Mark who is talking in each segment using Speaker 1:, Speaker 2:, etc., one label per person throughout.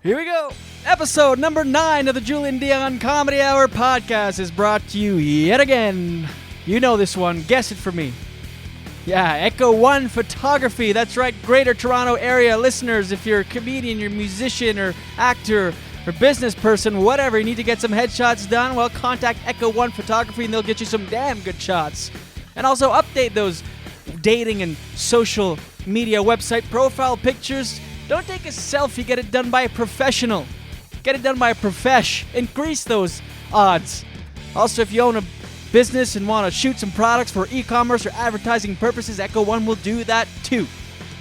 Speaker 1: Here we go. Episode number 9 of the Julian Dion Comedy Hour podcast is brought to you yet again. You know this one. Guess it for me. Yeah, Echo One Photography. That's right, Greater Toronto Area listeners. If you're a comedian, you're a musician or actor or business person, whatever, you need to get some headshots done, well, contact Echo One Photography and they'll get you some damn good shots. And also update those dating and social media website profile pictures. Don't take a selfie, get it done by a professional. Get it done by a profesh. Increase those odds. Also, if you own a business and want to shoot some products for e-commerce or advertising purposes, Echo One will do that too.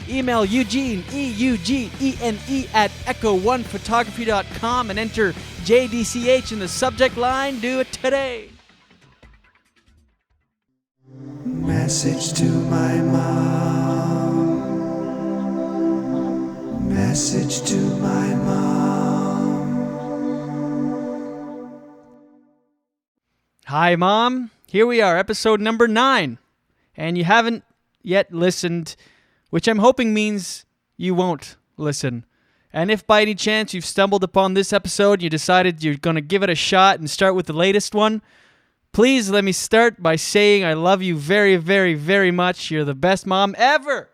Speaker 1: Email Eugene, E-U-G-E-N-E at echo1photography.com and enter JDCH in the subject line. Do it today.
Speaker 2: Message to my mom. Message to my mom.
Speaker 1: Hi, Mom. Here we are, episode number 9. And you haven't yet listened, which I'm hoping means you won't listen. And if by any chance you've stumbled upon this episode and you decided you're going to give it a shot and start with the latest one, please let me start by saying I love you very, very, very much. You're the best mom ever.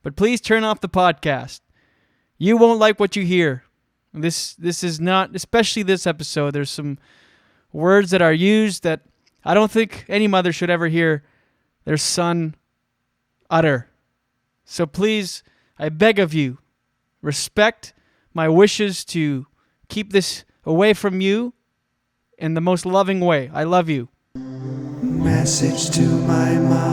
Speaker 1: But please turn off the podcast. You won't like what you hear. This is not, especially this episode, there's some words that are used that I don't think any mother should ever hear their son utter. So please, I beg of you, respect my wishes to keep this away from you in the most loving way. I love you.
Speaker 2: Message to my mom.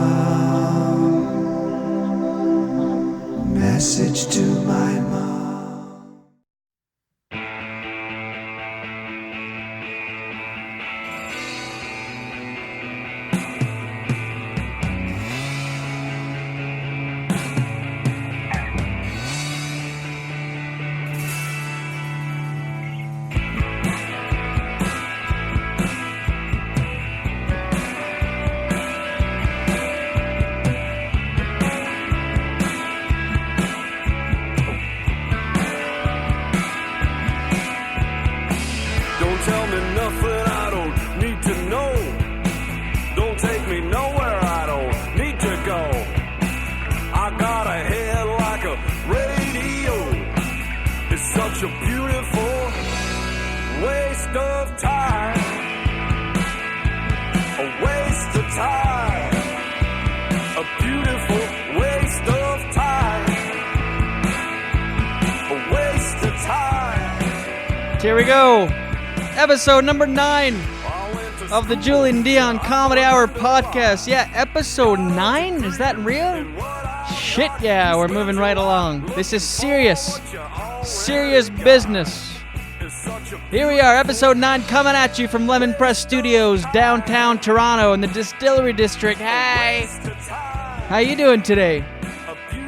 Speaker 2: Message to my mom.
Speaker 3: Tell me nothing I don't need to know. Don't take me nowhere I don't need to go. I got a head like a radio. It's such a beautiful waste of time. A waste of time. A beautiful waste of time. A waste of time.
Speaker 1: Here we go. Episode number 9 of the Julian Dion Comedy Hour podcast. Yeah, episode 9? Is that real? Shit, yeah, we're moving right along. This is serious business. Here we are, episode 9, coming at you from Lemon Press Studios, downtown Toronto in the Distillery District. Hey, how you doing today?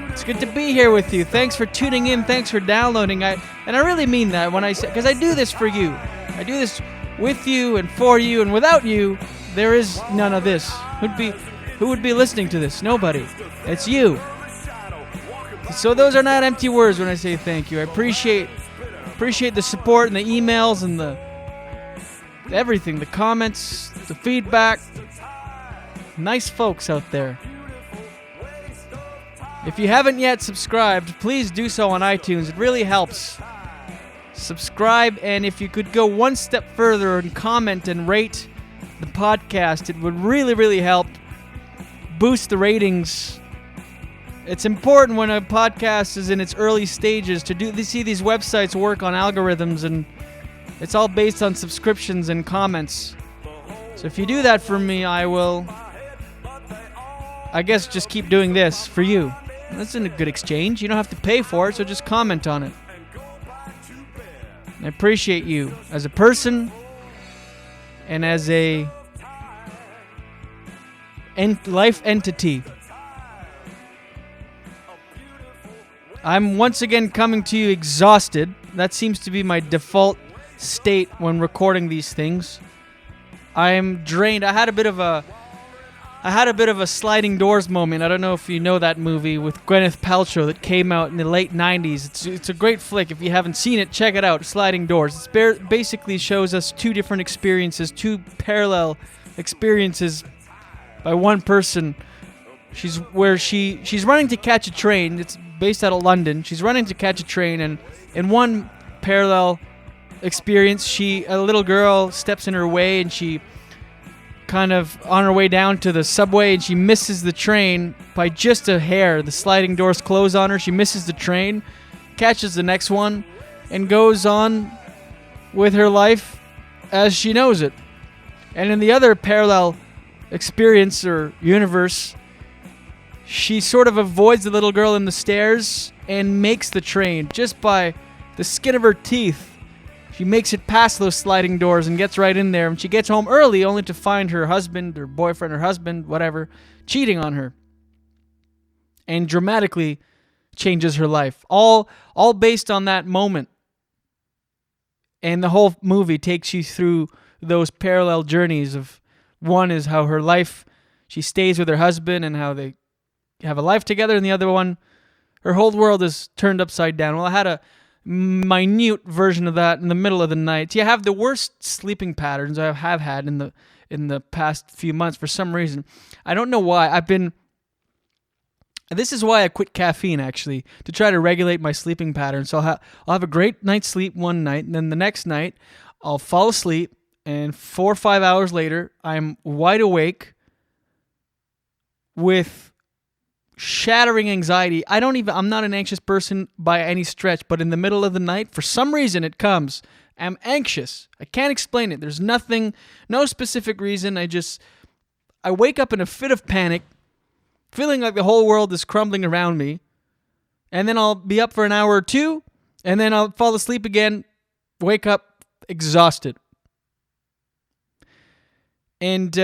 Speaker 1: It's good to be here with you. Thanks for tuning in. Thanks for downloading. And I really mean that when I say, because I do this for you. I do this with you and for you, and without you, there is none of this. Who would be listening to this? Nobody. It's you. So those are not empty words when I say thank you. I appreciate the support and the emails and the everything, the comments, the feedback. Nice folks out there. If you haven't yet subscribed, please do so on iTunes. It really helps. Subscribe, and if you could go one step further and comment and rate the podcast, it would really, really help boost the ratings. It's important when a podcast is in its early stages to see these websites work on algorithms, and it's all based on subscriptions and comments. So if you do that for me, I will, I guess, just keep doing this for you. That's a good exchange. You don't have to pay for it, so just comment on it. I appreciate you as a person and as a life entity. I'm once again coming to you exhausted. That seems to be my default state when recording these things. I'm drained. I had a bit of a I had a bit of a sliding doors moment. I don't know if you know that movie with Gwyneth Paltrow that came out in the late 90s. It's a great flick. If you haven't seen it, check it out. Sliding Doors. It basically shows us two different experiences, two parallel experiences by one person. She's running to catch a train. It's based out of London. She's running to catch a train, and in one parallel experience, a little girl steps in her way, and she kind of on her way down to the subway, and she misses the train by just a hair. The sliding doors close on her. She misses the train, catches the next one, and goes on with her life as she knows it. And in the other parallel experience or universe, she sort of avoids the little girl in the stairs and makes the train just by the skin of her teeth. She makes it past those sliding doors and gets right in there, and she gets home early only to find her husband or boyfriend or husband, whatever, cheating on her. And dramatically changes her life. All based on that moment. And the whole movie takes you through those parallel journeys of, one is how her life, she stays with her husband and how they have a life together, and the other one, her whole world is turned upside down. Well, I had a minute version of that in the middle of the night. I have the worst sleeping patterns I have had in the past few months for some reason. I don't know why. This is why I quit caffeine, actually, to try to regulate my sleeping pattern. So I'll have a great night's sleep one night, and then the next night I'll fall asleep, and 4 or 5 hours later I'm wide awake with shattering anxiety. I'm not an anxious person by any stretch, but in the middle of the night, for some reason it comes. I'm anxious. I can't explain it. There's no specific reason. I wake up in a fit of panic, feeling like the whole world is crumbling around me, and then I'll be up for an hour or two, and then I'll fall asleep again, wake up exhausted. And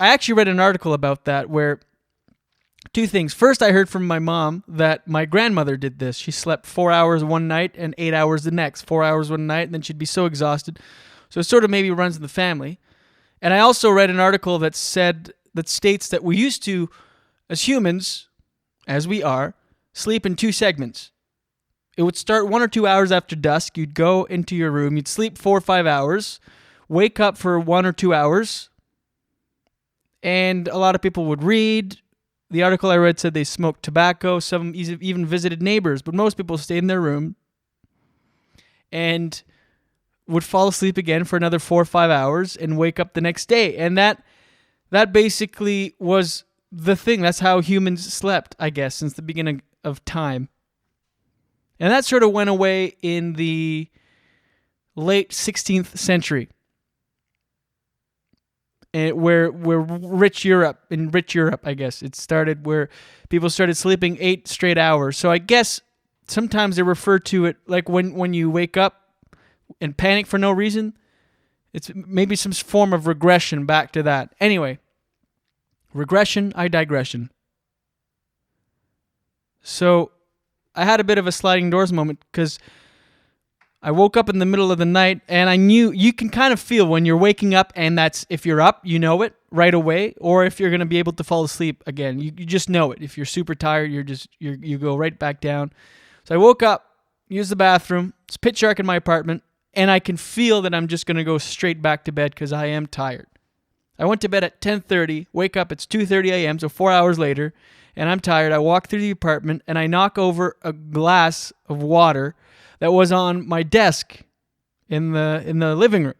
Speaker 1: I actually read an article about that where two things. First, I heard from my mom that my grandmother did this. She slept 4 hours one night and 8 hours the next. 4 hours one night, and then she'd be so exhausted. So it sort of maybe runs in the family. And I also read an article that states that we used to, as humans, as we are, sleep in two segments. It would start 1 or 2 hours after dusk. You'd go into your room. You'd sleep 4 or 5 hours, wake up for 1 or 2 hours, and a lot of people would read. The article I read said they smoked tobacco. Some even visited neighbors, but most people stayed in their room and would fall asleep again for another 4 or 5 hours and wake up the next day. And that basically was the thing. That's how humans slept, I guess, since the beginning of time. And that sort of went away in the late 16th century. Where rich Europe, I guess, it started where people started sleeping 8 straight hours. So I guess sometimes they refer to it like when you wake up and panic for no reason, it's maybe some form of regression back to that. Anyway, regression, digression. So I had a bit of a sliding doors moment because I woke up in the middle of the night, and I knew, you can kind of feel when you're waking up, and that's, if you're up, you know it right away, or if you're going to be able to fall asleep again. You just know it. If you're super tired, you go right back down. So I woke up, used the bathroom, it's pitch dark in my apartment, and I can feel that I'm just going to go straight back to bed because I am tired. I went to bed at 10:30, wake up, it's 2:30 a.m., so 4 hours later, and I'm tired. I walk through the apartment, and I knock over a glass of water that was on my desk in the living room.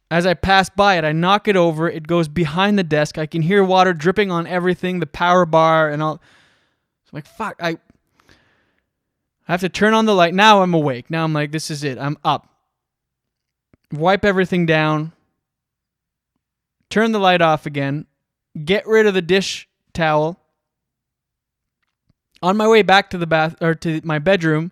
Speaker 1: As I pass by it, I knock it over. It goes behind the desk. I can hear water dripping on everything, the power bar, and all. So I'm like, fuck, I have to turn on the light. Now I'm awake. Now I'm like, this is it. I'm up. Wipe everything down. Turn the light off again. Get rid of the dish towel. On my way back to to my bedroom,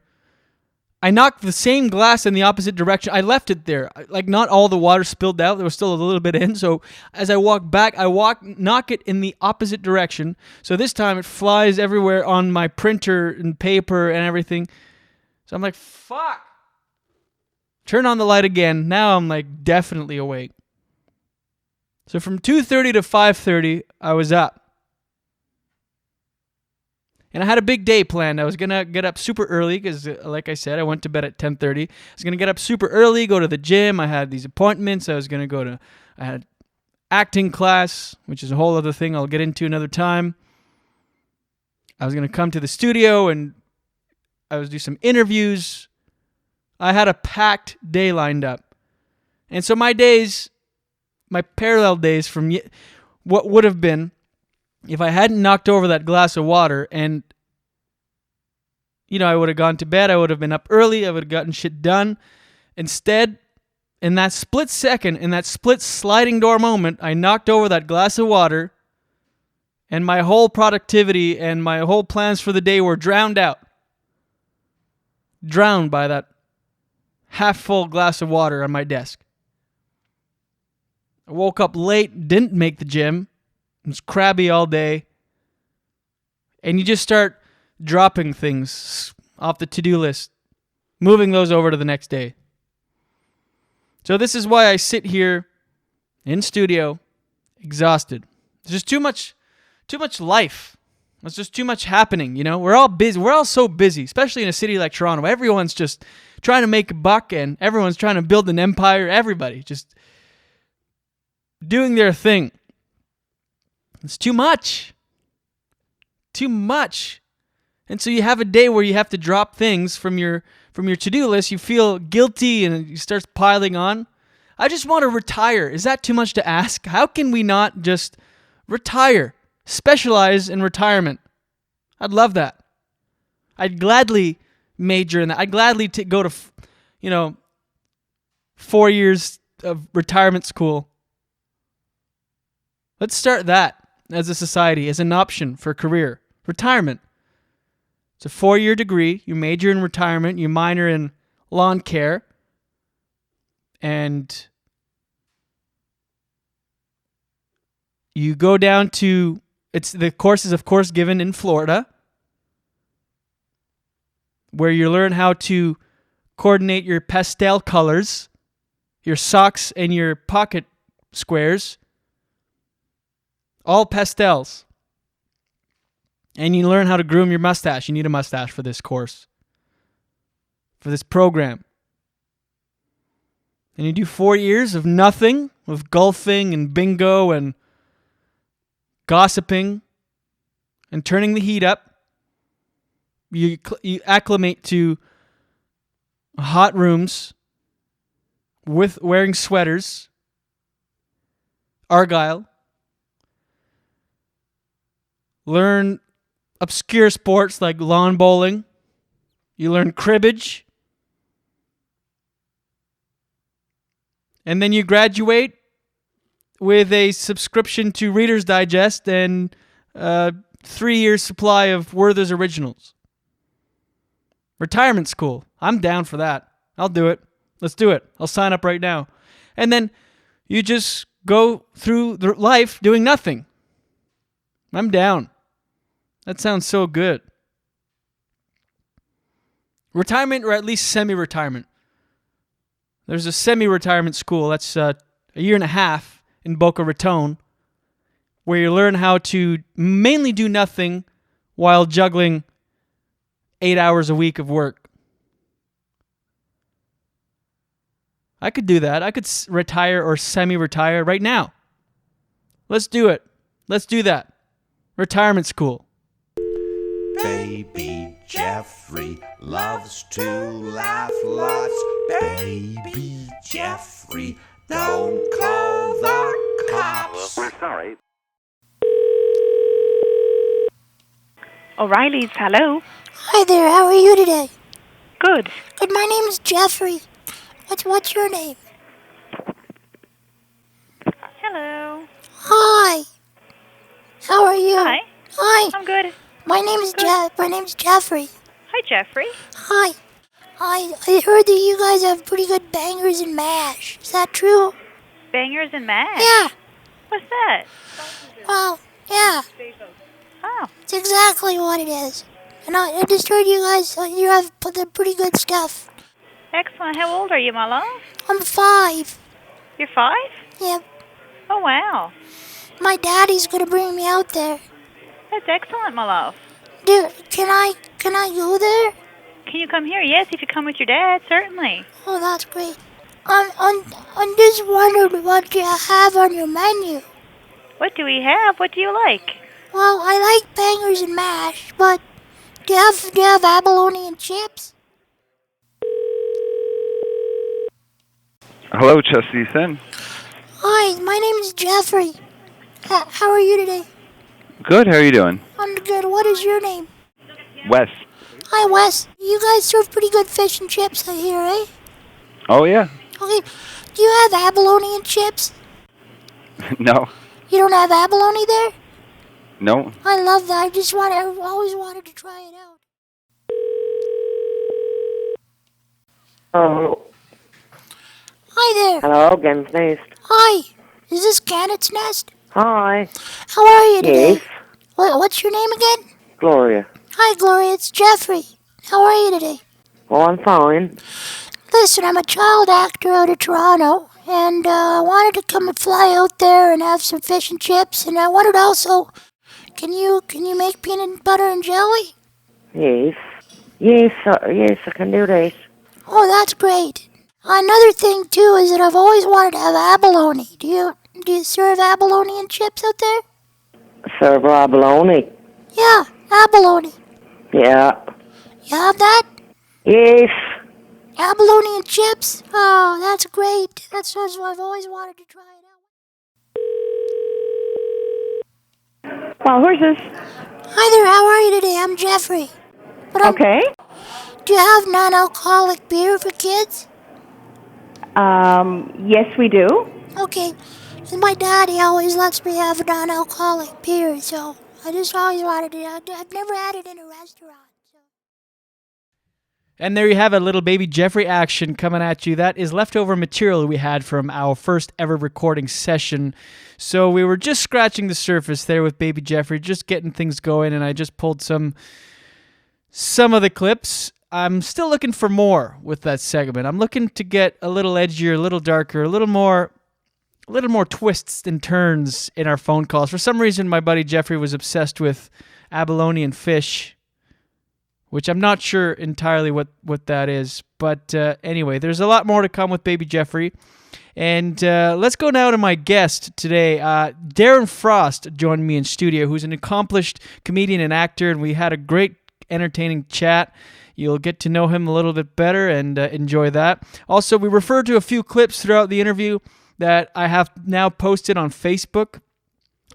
Speaker 1: I knocked the same glass in the opposite direction. I left it there. Like, not all the water spilled out. There was still a little bit in. So as I walk back, knock it in the opposite direction. So this time it flies everywhere on my printer and paper and everything. So I'm like, fuck. Turn on the light again. Now I'm like definitely awake. So from 2:30 to 5:30, I was up. And I had a big day planned. I was going to get up super early because, like I said, I went to bed at 10:30. I was going to get up super early, go to the gym. I had these appointments. I had acting class, which is a whole other thing I'll get into another time. I was going to come to the studio and I was do some interviews. I had a packed day lined up. And so my days, my parallel days from what would have been, if I hadn't knocked over that glass of water and, I would have gone to bed, I would have been up early, I would have gotten shit done. Instead, in that split second, in that split sliding door moment, I knocked over that glass of water and my whole productivity and my whole plans for the day were drowned out. Drowned by that half-full glass of water on my desk. I woke up late, didn't make the gym. It was crabby all day. And you just start dropping things off the to-do list, moving those over to the next day. So this is why I sit here in studio, exhausted. There's just too much life. There's just too much happening, We're all busy. We're all so busy, especially in a city like Toronto. Everyone's just trying to make a buck and everyone's trying to build an empire. Everybody just doing their thing. It's too much. Too much. And so you have a day where you have to drop things from your to-do list. You feel guilty and it starts piling on. I just want to retire. Is that too much to ask? How can we not just retire? Specialize in retirement. I'd love that. I'd gladly major in that. I'd gladly go to, 4 years of retirement school. Let's start that as a society, as an option for career. Retirement. It's a 4-year degree. You major in retirement. You minor in lawn care. And you go down to, the course is, of course, given in Florida, where you learn how to coordinate your pastel colors, your socks, and your pocket squares. All pastels. And you learn how to groom your mustache. You need a mustache for this course. For this program. And you do 4 years of nothing. Of golfing and bingo and gossiping. And turning the heat up. You acclimate to hot rooms. With wearing sweaters. Argyle. Learn obscure sports like lawn bowling. You learn cribbage. And then you graduate with a subscription to Reader's Digest and a 3-year supply of Werther's Originals. Retirement school. I'm down for that. I'll do it. Let's do it. I'll sign up right now. And then you just go through life doing nothing. I'm down. That sounds so good. Retirement, or at least semi-retirement. There's a semi-retirement school. That's a year and a half in Boca Raton, where you learn how to mainly do nothing while juggling 8 hours a week of work. I could do that. I could retire or semi-retire right now. Let's do it. Let's do that. Retirement school.
Speaker 4: Baby Jeffrey loves to laugh lots. Baby Jeffrey, don't call the cops.
Speaker 5: We're sorry.
Speaker 6: O'Reilly's, hello.
Speaker 7: Hi there, how are you today?
Speaker 6: Good.
Speaker 7: Good, my name is Jeffrey. What's your name?
Speaker 6: Hello.
Speaker 7: Hi. How are you?
Speaker 6: Hi.
Speaker 7: Hi.
Speaker 6: I'm good.
Speaker 7: My name's Jeffrey.
Speaker 6: Hi, Jeffrey.
Speaker 7: Hi. I heard that you guys have pretty good bangers and mash. Is that true?
Speaker 6: Bangers and mash?
Speaker 7: Yeah.
Speaker 6: What's that?
Speaker 7: Well, yeah.
Speaker 6: Oh.
Speaker 7: It's exactly what it is. And I just heard you guys, you have the pretty good stuff.
Speaker 6: Excellent. How old are you, my love?
Speaker 7: I'm 5.
Speaker 6: You're 5?
Speaker 7: Yep.
Speaker 6: Oh, wow.
Speaker 7: My daddy's gonna bring me out there.
Speaker 6: That's excellent, my love.
Speaker 7: Dude, can I go there?
Speaker 6: Can you come here? Yes, if you come with your dad, certainly.
Speaker 7: Oh, that's great. I'm just wondering what you have on your menu.
Speaker 6: What do we have? What do you like?
Speaker 7: Well, I like bangers and mash, but do you have abalone and chips?
Speaker 5: Hello, Chesty Sin.
Speaker 7: Hi, my name is Jeffrey. How are you today?
Speaker 5: Good, how are you doing?
Speaker 7: I'm good. What is your name?
Speaker 5: Wes.
Speaker 7: Hi, Wes. You guys serve pretty good fish and chips, I hear, eh?
Speaker 5: Oh, yeah.
Speaker 7: Okay. Do you have abalone and chips?
Speaker 5: No.
Speaker 7: You don't have abalone there?
Speaker 5: No.
Speaker 7: I love that. I've always wanted to try it out.
Speaker 8: Oh,
Speaker 7: Hi there.
Speaker 8: hello, Gen's Nest.
Speaker 7: Hi. Is this Gannett's Nest?
Speaker 8: Hi.
Speaker 7: How are you today?
Speaker 8: Yes,
Speaker 7: What's your name again?
Speaker 8: Gloria.
Speaker 7: Hi, Gloria. It's Jeffrey. How are you today?
Speaker 8: Oh, I'm fine.
Speaker 7: Listen, I'm a child actor out of Toronto, and I wanted to come and fly out there and have some fish and chips, and I wanted also, can you make peanut butter and jelly?
Speaker 8: Yes. Yes, I can do that.
Speaker 7: Oh, that's great. Another thing, too, is that I've always wanted to have abalone. Do you serve abalone and chips out there?
Speaker 8: Serve abalone.
Speaker 7: Yeah, abalone.
Speaker 8: Yeah.
Speaker 7: You have that?
Speaker 8: Yes.
Speaker 7: Abalone and chips? Oh, that's great. That's what I've always wanted to try it out.
Speaker 9: Well, who's this?
Speaker 7: Hi there, how are you today? I'm Jeffrey. But
Speaker 9: Okay.
Speaker 7: Do you have non-alcoholic beer for kids?
Speaker 9: Yes, we do.
Speaker 7: Okay. My daddy always lets me have non-alcoholic beer, so I just always wanted it. I've never had it in a restaurant. So.
Speaker 1: And there you have it, little baby Jeffrey action coming at you. That is leftover material we had from our first ever recording session. So we were just scratching the surface there with baby Jeffrey, just getting things going, and I just pulled some of the clips. I'm still looking for more with that segment. I'm looking to get a little edgier, a little darker, a little more twists and turns in our phone calls. For some reason, my buddy Jeffrey was obsessed with abalone and fish, which I'm not sure entirely what that is. But anyway, there's a lot more to come with baby Jeffrey. And let's go now to my guest today. Darren Frost joined me in studio, who's an accomplished comedian and actor, and we had a great, entertaining chat. You'll get to know him a little bit better and enjoy that. Also, we referred to a few clips throughout the interview that I have now posted on Facebook.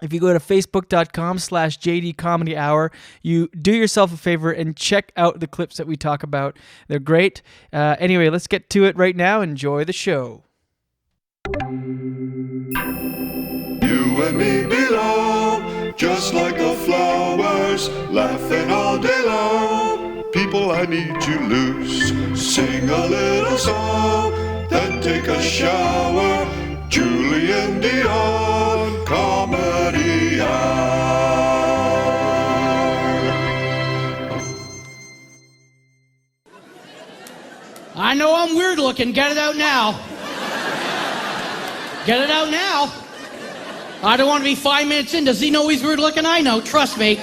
Speaker 1: If you go to facebook.com/JD Comedy Hour, you do yourself a favor and check out the clips that we talk about. They're great. Anyway, let's get to it right now. Enjoy the show.
Speaker 2: You and me belong, just like the flowers, laughing all day long. People, I need you loose. Sing a little song, then take a shower. Julie and Dion, Comedy Hour.
Speaker 10: I know I'm weird looking. Get it out now. Get it out now. I don't want to be 5 minutes in. Does he know he's weird looking? I know. Trust me.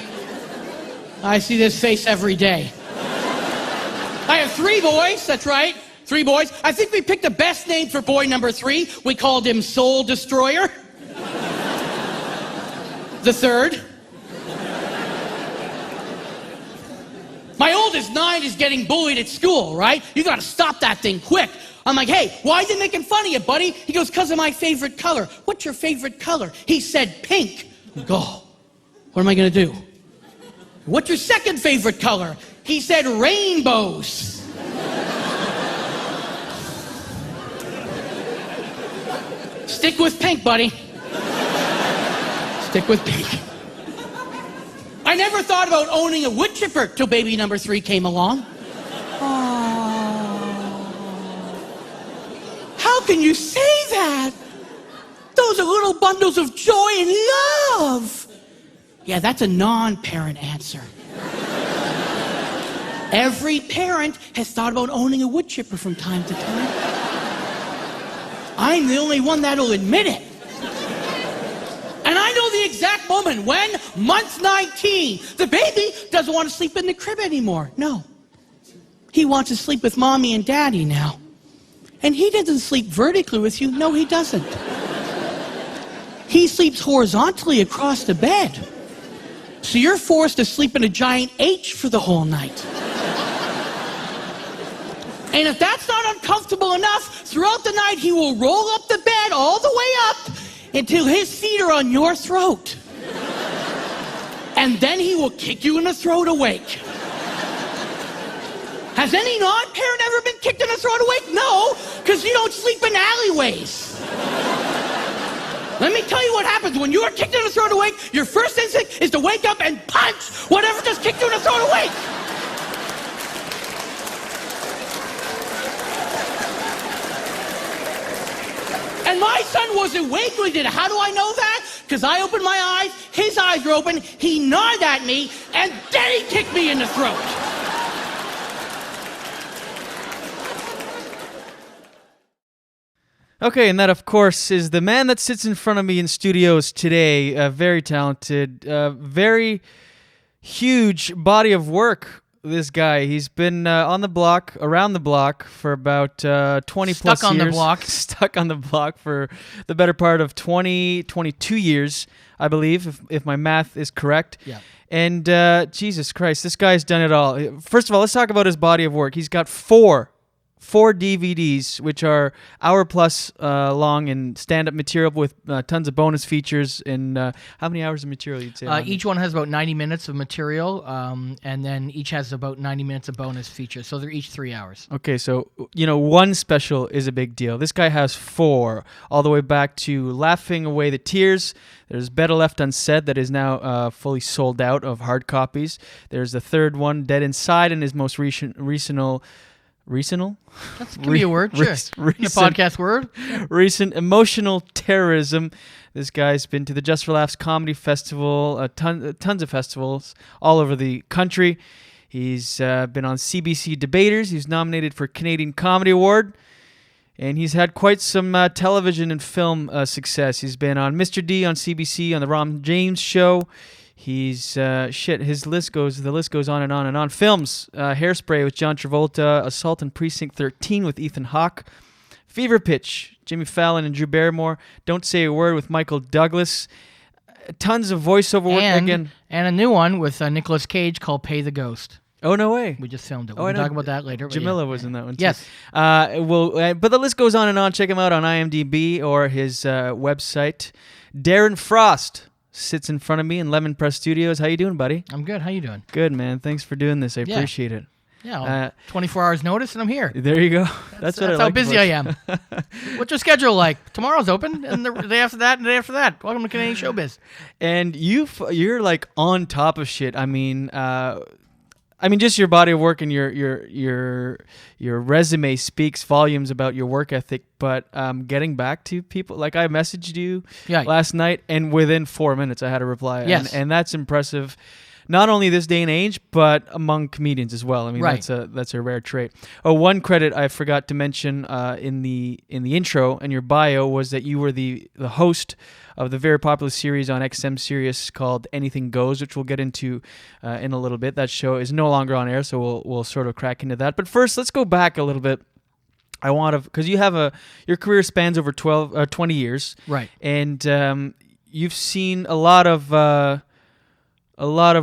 Speaker 10: I see this face every day. I have 3 boys. That's right. 3 boys. I think we picked the best name for boy number 3. We called him Soul Destroyer. The 3rd. My oldest 9 is getting bullied at school, right? You gotta stop that thing quick. I'm like, hey, why are they making fun of you, buddy? He goes, because of my favorite color. What's your favorite color? He said pink. I go, what am I gonna do? What's your second favorite color? He said rainbows. Stick with pink, buddy. Stick with pink. I never thought about owning a wood chipper till baby number 3 came along. How can you say that? Those are little bundles of joy and love. Yeah, that's a non-parent answer. Every parent has thought about owning a wood chipper from time to time. I'm the only one that'll admit it. that moment when, month 19, the baby doesn't want to sleep in the crib anymore. No. He wants to sleep with mommy and daddy now. And he doesn't sleep vertically with you. No, he doesn't. He sleeps horizontally across the bed. So you're forced to sleep in a giant H for the whole night. And if that's not uncomfortable enough, throughout the night he will roll up the bed all the way up until his feet are on your throat. And then he will kick you in the throat awake. Has any non-parent ever been kicked in the throat awake? No, because you don't sleep in alleyways. Let me tell you what happens when you are kicked in the throat awake. Your first instinct is to wake up and punch whatever just kicked you in the throat awake. And my son was awake when he did it. How do I know that? Because I opened my eyes, his eyes were open, he nodded at me, and then he kicked me in the throat.
Speaker 1: Okay, and that, of course, is the man that sits in front of me in studios today. Very talented, very huge body of work, this guy. He's been around the block for about 20 plus years.
Speaker 9: Stuck on the block.
Speaker 1: Stuck on the block for the better part of 22 years, I believe, if my math is correct.
Speaker 9: Yeah.
Speaker 1: And Jesus Christ, this guy's done it all. First of all, let's talk about his body of work. He's got four DVDs, which are hour-plus long and stand-up material with tons of bonus features. And how many hours of material you'd say?
Speaker 9: Each one has about 90 minutes of material, and then each has about 90 minutes of bonus features. So they're each 3 hours.
Speaker 1: Okay, so, one special is a big deal. This guy has four, all the way back to Laughing Away the Tears. There's Better Left Unsaid that is now fully sold out of hard copies. There's the third one, Dead Inside, and his most recent... Recent?
Speaker 9: That could be a word, sure. A podcast word.
Speaker 1: Recent emotional terrorism. This guy's been to the Just for Laughs Comedy Festival, tons of festivals all over the country. He's been on CBC Debaters. He's nominated for Canadian Comedy Award. And he's had quite some television and film success. He's been on Mr. D on CBC, on the Ron James Show. He's the list goes on and on and on. Films, Hairspray with John Travolta, Assault on Precinct 13 with Ethan Hawke, Fever Pitch, Jimmy Fallon and Drew Barrymore, Don't Say a Word with Michael Douglas, tons of voiceover work again.
Speaker 9: And a new one with Nicolas Cage called Pay the Ghost.
Speaker 1: Oh, no way.
Speaker 9: We just filmed it. We'll talk about that later.
Speaker 1: Jamila was in that one, too.
Speaker 9: Yes.
Speaker 1: But the list goes on and on. Check him out on IMDb or his website. Darren Frost sits in front of me in Lemon Press Studios. How you doing, buddy?
Speaker 9: I'm good. How you doing?
Speaker 1: Good, man. Thanks for doing this. I appreciate it.
Speaker 9: Yeah, 24 hours notice and I'm here.
Speaker 1: There you go. That's
Speaker 9: how busy I am. What's your schedule like? Tomorrow's open, and the day after that, and the day after that. Welcome to Canadian Showbiz.
Speaker 1: And you're like on top of shit. I mean, just your body of work and your resume speaks volumes about your work ethic. But getting back to people, like I messaged you last night, and within 4 minutes I had a reply.
Speaker 9: Yes.
Speaker 1: And that's impressive. Not only this day and age, but among comedians as well. I mean,
Speaker 9: right.
Speaker 1: that's a rare trait. Oh, one credit I forgot to mention in the intro and your bio was that you were the host of the very popular series on XM Sirius called Anything Goes, which we'll get into in a little bit. That show is no longer on air, so we'll sort of crack into that. But first, let's go back a little bit. I want to, because you have your career spans over 20 years,
Speaker 9: right?
Speaker 1: And you've seen a lot of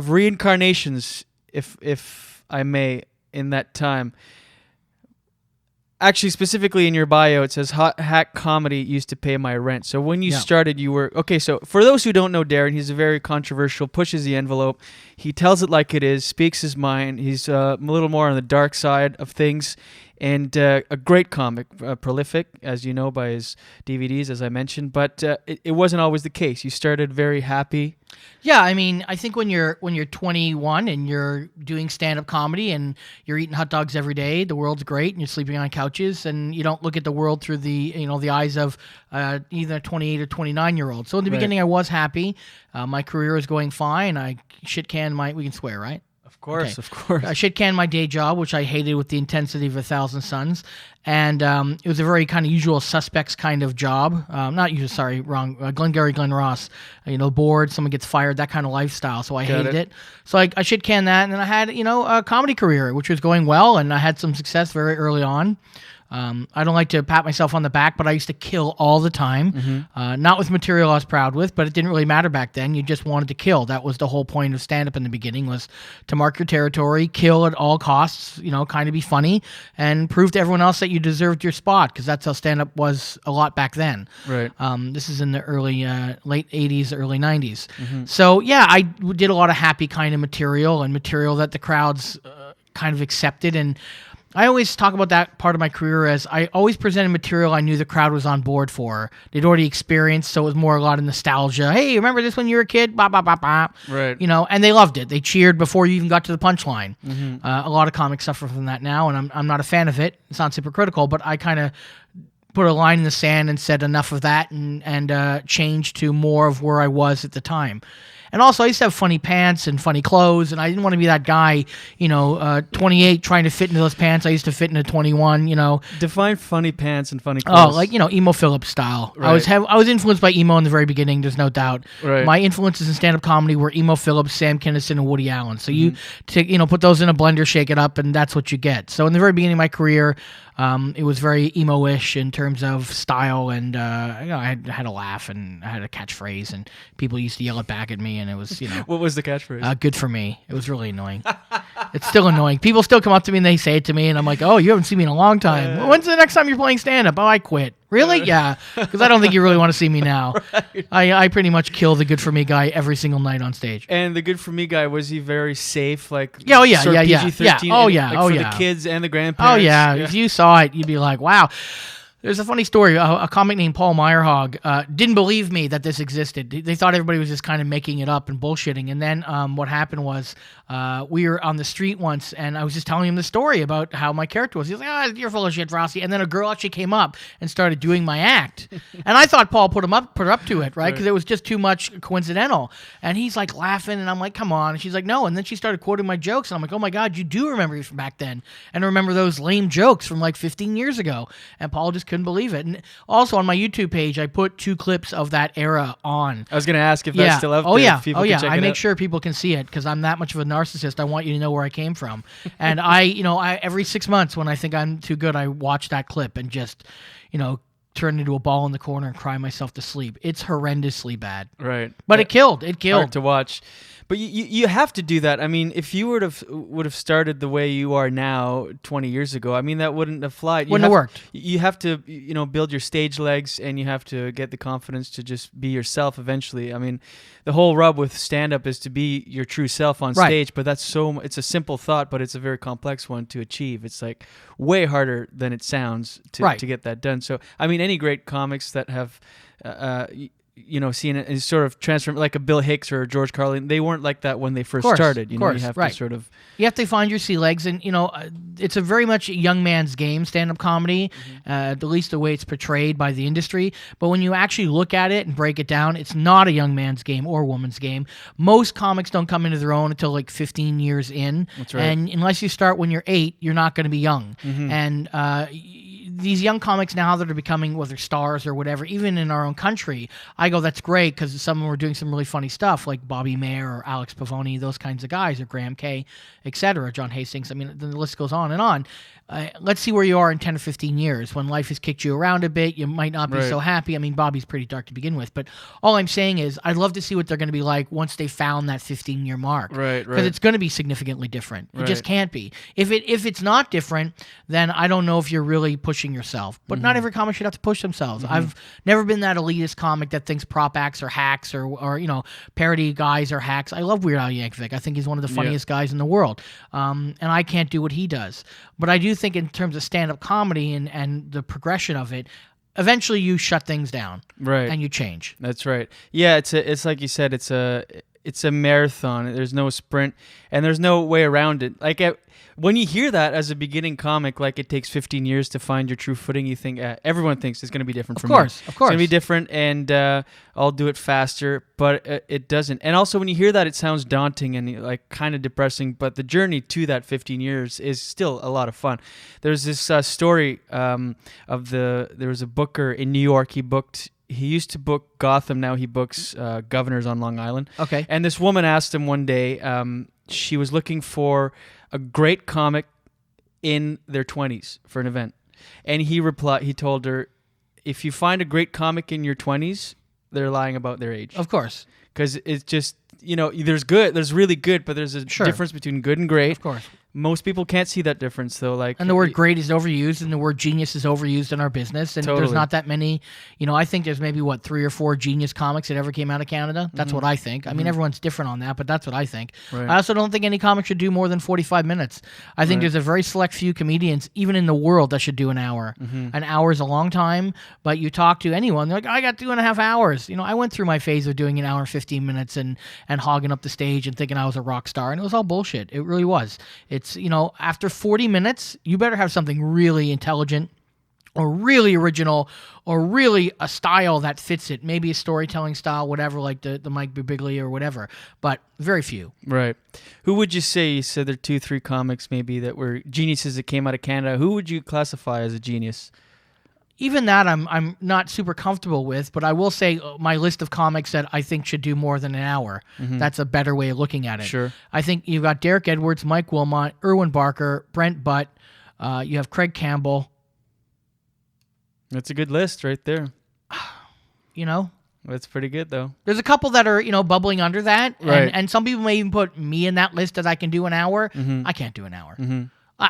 Speaker 1: reincarnations, if I may, in that time. Actually, specifically in your bio, it says Hot Hack Comedy used to pay my rent. So when you started, you were... Okay, so for those who don't know Darren, he's a very controversial, pushes the envelope. He tells it like it is, speaks his mind. He's a little more on the dark side of things. And a great comic, prolific, as you know, by his DVDs, as I mentioned. But it wasn't always the case. You started very happy.
Speaker 9: Yeah, I mean, I think when you're 21 and you're doing stand-up comedy and you're eating hot dogs every day, the world's great, and you're sleeping on couches, and you don't look at the world through the eyes of either a 28 or 29-year-old. So in the beginning, I was happy. My career was going fine. We can swear, right?
Speaker 1: Of course,
Speaker 9: Okay.
Speaker 1: of course.
Speaker 9: I shit canned my day job, which I hated with the intensity of 1,000 Suns. And it was a very kind of usual suspects kind of job. Not usual, sorry, wrong. Glengarry Glen Ross. Bored, someone gets fired, that kind of lifestyle. So I hated it. So I shit canned that. And then I had, a comedy career, which was going well. And I had some success very early on. I don't like to pat myself on the back, but I used to kill all the time. Not with material I was proud with, but it didn't really matter back then. You just wanted to kill. That was the whole point of stand-up in the beginning, was to mark your territory, kill at all costs, kind of be funny, and prove to everyone else that you deserved your spot, because that's how stand-up was a lot back then.
Speaker 1: Right.
Speaker 9: This is in the late 80s, early 90s. So, yeah, I did a lot of happy kind of material and material that the crowds kind of accepted. And I always talk about that part of my career as I always presented material I knew the crowd was on board for. They'd already experienced, so it was more a lot of nostalgia. Hey, remember this when you were a kid? Bah, bah, bah, bah.
Speaker 1: Right.
Speaker 9: And they loved it. They cheered before you even got to the punchline. A lot of comics suffer from that now, and I'm not a fan of it. It sounds hypocritical, but I kind of put a line in the sand and said enough of that and changed to more of where I was at the time. And also, I used to have funny pants and funny clothes, and I didn't want to be that guy, 28 trying to fit into those pants. I used to fit into 21,
Speaker 1: Define funny pants and funny clothes.
Speaker 9: Oh, like, emo Phillips style.
Speaker 1: Right.
Speaker 9: I was influenced by emo in the very beginning, there's no doubt.
Speaker 1: Right.
Speaker 9: My influences in stand-up comedy were emo Phillips, Sam Kinison, and Woody Allen. So you take, put those in a blender, shake it up, and that's what you get. So in the very beginning of my career, it was very emo-ish in terms of style, and I had a laugh, and I had a catchphrase, and people used to yell it back at me, and it was,
Speaker 1: What was the catchphrase?
Speaker 9: good for me. It was really annoying. It's still annoying. People still come up to me and they say it to me, and I'm like, oh, you haven't seen me in a long time. Well, when's the next time you're playing stand-up? Oh, I quit. Really? Yeah, because I don't think you really want to see me now. Right. I pretty much kill the good for me guy every single night on stage.
Speaker 1: And the good for me guy, was he very safe? Like,
Speaker 9: yeah, oh, yeah,
Speaker 1: sort of
Speaker 9: yeah,
Speaker 1: PG-13,
Speaker 9: yeah. Oh, yeah,
Speaker 1: like
Speaker 9: oh,
Speaker 1: for
Speaker 9: yeah.
Speaker 1: the kids and the grandparents?
Speaker 9: Oh, yeah. If you saw it, you'd be like, wow. There's a funny story. A comic named Paul Meyerhog didn't believe me that this existed. They thought everybody was just kind of making it up and bullshitting. And then what happened was we were on the street once, and I was just telling him the story about how my character was. He was like, you're full of shit, Frosty. And then a girl actually came up and started doing my act. And I thought Paul put her up to it, right? Because it was just too much coincidental. And he's like laughing, and I'm like, come on. And she's like, no. And then she started quoting my jokes. And I'm like, oh my God, you do remember me from back then. And remember those lame jokes from like 15 years ago. And Paul just couldn't believe it. And also on my YouTube page, I put 2 clips of that era on.
Speaker 1: I was going to ask if that's still up there.
Speaker 9: Yeah.
Speaker 1: If people can check
Speaker 9: I
Speaker 1: it
Speaker 9: make
Speaker 1: out.
Speaker 9: sure people can see it because I'm that much of a narcissist. I want you to know where I came from. And I every 6 months when I think I'm too good, I watch that clip and just, turn into a ball in the corner and cry myself to sleep. It's horrendously bad.
Speaker 1: Right.
Speaker 9: But it killed. It killed.
Speaker 1: Hard to watch. But you have to do that. I mean, if you would have started the way you are now 20 years ago, I mean, that wouldn't have flied.
Speaker 9: Wouldn't have worked.
Speaker 1: You have to, build your stage legs, and you have to get the confidence to just be yourself eventually. I mean, the whole rub with stand-up is to be your true self on stage, but it's a simple thought, but it's a very complex one to achieve. It's like way harder than it sounds to get that done. So, I mean, any great comics that have... seeing it is sort of transform, like a Bill Hicks or a George Carlin. They weren't like that when they first started. You have to sort of...
Speaker 9: You have to find your sea legs, and it's a very much a young man's game, stand-up comedy, at least the way it's portrayed by the industry. But when you actually look at it and break it down, it's not a young man's game or woman's game. Most comics don't come into their own until like 15 years in.
Speaker 1: That's right.
Speaker 9: And unless you start when you're 8, you're not going to be young. And these young comics now that are becoming, whether stars or whatever, even in our own country, I go, that's great, because some of them are doing some really funny stuff, like Bobby Mayer or Alex Pavoni, those kinds of guys, or Graham Kay, etc., John Hastings. I mean, the list goes on and on. Let's see where you are in 10 or 15 years. When life has kicked you around a bit, you might not be so happy. I mean, Bobby's pretty dark to begin with, but all I'm saying is I'd love to see what they're going to be like once they found that 15-year mark.
Speaker 1: Right.
Speaker 9: Because it's going to be significantly different. It just can't be. If it's not different, then I don't know if you're really pushing yourself. But not every comic should have to push themselves. I've never been that elitist comic that thinks prop acts are hacks or parody guys are hacks. I love Weird Al Yankovic. I think he's one of the funniest guys in the world. And I can't do what he does. But I do think in terms of stand-up comedy and the progression of it, eventually you shut things down.
Speaker 1: Right.
Speaker 9: And you change.
Speaker 1: That's right. Yeah, it's like you said, it's it's a marathon. There's no sprint, and there's no way around it. Like when you hear that as a beginning comic, like it takes 15 years to find your true footing, you think everyone thinks it's going to be different.
Speaker 9: Of course.
Speaker 1: It's going to be different, and I'll do it faster, but it doesn't. And also, when you hear that, it sounds daunting and like kind of depressing. But the journey to that 15 years is still a lot of fun. There's this story there was a booker in New York. He used to book Gotham. Now he books governors on Long Island.
Speaker 9: Okay.
Speaker 1: And this woman asked him one day. She was looking for a great comic in their 20s for an event, and he told her, if you find a great comic in your 20s, they're lying about their age.
Speaker 9: Of course.
Speaker 1: Because it's just, there's really good, but there's a difference between good and great.
Speaker 9: Of course.
Speaker 1: Most people can't see that difference, though.
Speaker 9: And the word great is overused, and the word genius is overused in our business. And there's not that many. I think there's maybe 3 or 4 genius comics that ever came out of Canada. That's what I think. I mean, everyone's different on that, but that's what I think.
Speaker 1: Right.
Speaker 9: I also don't think any comic should do more than 45 minutes. I think there's a very select few comedians, even in the world, that should do an hour. An hour is a long time, but you talk to anyone, they're like, I got 2.5 hours. I went through my phase of doing an hour and 15 minutes and hogging up the stage and thinking I was a rock star, and it was all bullshit. It really was. It's, after 40 minutes, you better have something really intelligent or really original or really a style that fits it. Maybe a storytelling style, whatever, like the Mike Birbiglia or whatever, but very few.
Speaker 1: Right. Who would you say, you said there are 2-3 comics maybe that were geniuses that came out of Canada. Who would you classify as a genius?
Speaker 9: Even that I'm not super comfortable with, but I will say my list of comics that I think should do more than an hour. That's a better way of looking at it.
Speaker 1: Sure.
Speaker 9: I think you've got Derek Edwards, Mike Wilmot, Erwin Barker, Brent Butt. You have Craig Campbell.
Speaker 1: That's a good list right there. That's pretty good, though.
Speaker 9: There's a couple that are, bubbling under that.
Speaker 1: Right.
Speaker 9: And some people may even put me in that list that I can do an hour. I can't do an hour.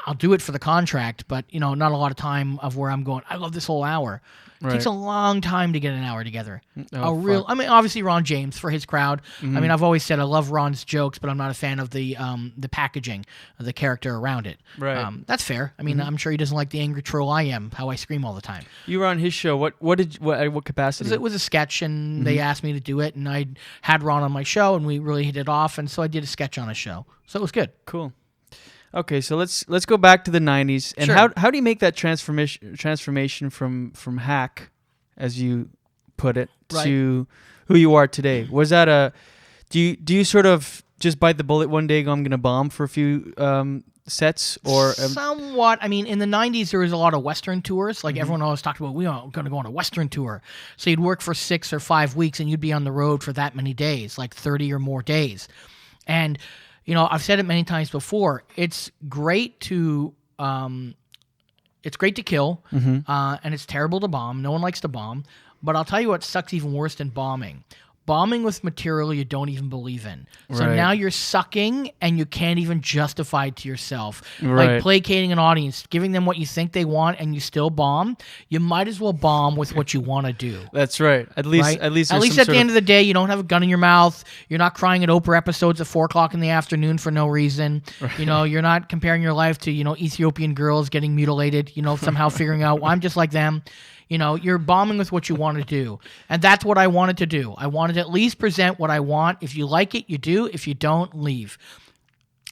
Speaker 9: I'll do it for the contract, but, not a lot of time of where I'm going, I love this whole hour. It takes a long time to get an hour together. Obviously Ron James for his crowd. I mean, I've always said I love Ron's jokes, but I'm not a fan of the packaging of the character around it.
Speaker 1: Right.
Speaker 9: That's fair. I mean, I'm sure he doesn't like the angry troll I am, how I scream all the time.
Speaker 1: You were on his show. What capacity?
Speaker 9: It was a sketch, and they asked me to do it, and I had Ron on my show, and we really hit it off, and so I did a sketch on his show. So it was good.
Speaker 1: Cool. Okay, so let's go back to the 90s. And
Speaker 9: Sure.
Speaker 1: how do you make that transformation from hack, as you put it,
Speaker 9: Right.
Speaker 1: to who you are today? Was that do you sort of just bite the bullet one day, go, I'm going to bomb for a few sets? Or
Speaker 9: somewhat. I mean, in the 90s, there was a lot of Western tours. Like everyone always talked about, we are going to go on a Western tour. So you'd work for 6 or 5 weeks, and you'd be on the road for that many days, like 30 or more days. And I've said it many times before. It's great to kill, and it's terrible to bomb. No one likes to bomb. But I'll tell you what sucks even worse than bombing. Bombing with material you don't even believe in. So
Speaker 1: Right.
Speaker 9: now you're sucking, and you can't even justify it to yourself.
Speaker 1: Right.
Speaker 9: Like placating an audience, giving them what you think they want, and you still bomb. You might as well bomb with what you want to do.
Speaker 1: That's right. At least
Speaker 9: Right?
Speaker 1: at least
Speaker 9: at the end of the day, you don't have a gun in your mouth. You're not crying at Oprah episodes at 4:00 in the afternoon for no reason. Right. You're not comparing your life to Ethiopian girls getting mutilated. Somehow figuring out, well, I'm just like them. You're bombing with what you want to do. And that's what I wanted to do. I wanted to at least present what I want. If you like it, you do. If you don't, leave.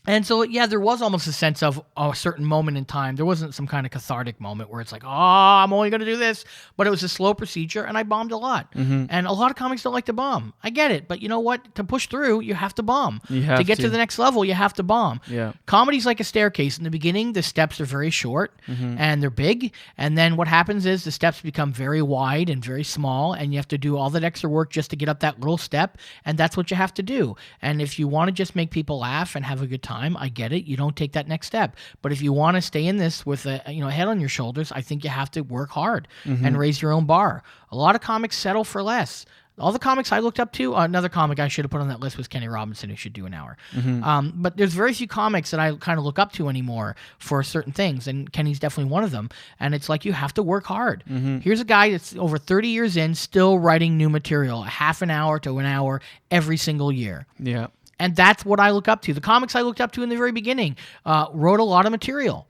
Speaker 9: And so, yeah, there was almost a sense of a certain moment in time. There wasn't some kind of cathartic moment where it's like, oh, I'm only going to do this. But it was a slow procedure, and I bombed a lot. And a lot of comics don't like to bomb. I get it. But you know what? To push through, you have to bomb. To get to the next level, you have to bomb.
Speaker 1: Yeah.
Speaker 9: Comedy's like a staircase. In the beginning, the steps are very short, and they're big. And then what happens is the steps become very wide and very small, and you have to do all that extra work just to get up that little step. And that's what you have to do. And if you want to just make people laugh and have a good time, I get it. You don't take that next step. But if you want to stay in this with a head on your shoulders, I think you have to work hard and raise your own bar. A lot of comics settle for less. All the comics I looked up to, another comic I should have put on that list was Kenny Robinson, who should do an hour. But there's very few comics that I kind of look up to anymore for certain things, and Kenny's definitely one of them. And it's like you have to work hard. Here's a guy that's over 30 years in, still writing new material, a half an hour to an hour every single year.
Speaker 1: Yeah.
Speaker 9: And that's what I look up to. The comics I looked up to in the very beginning wrote a lot of material.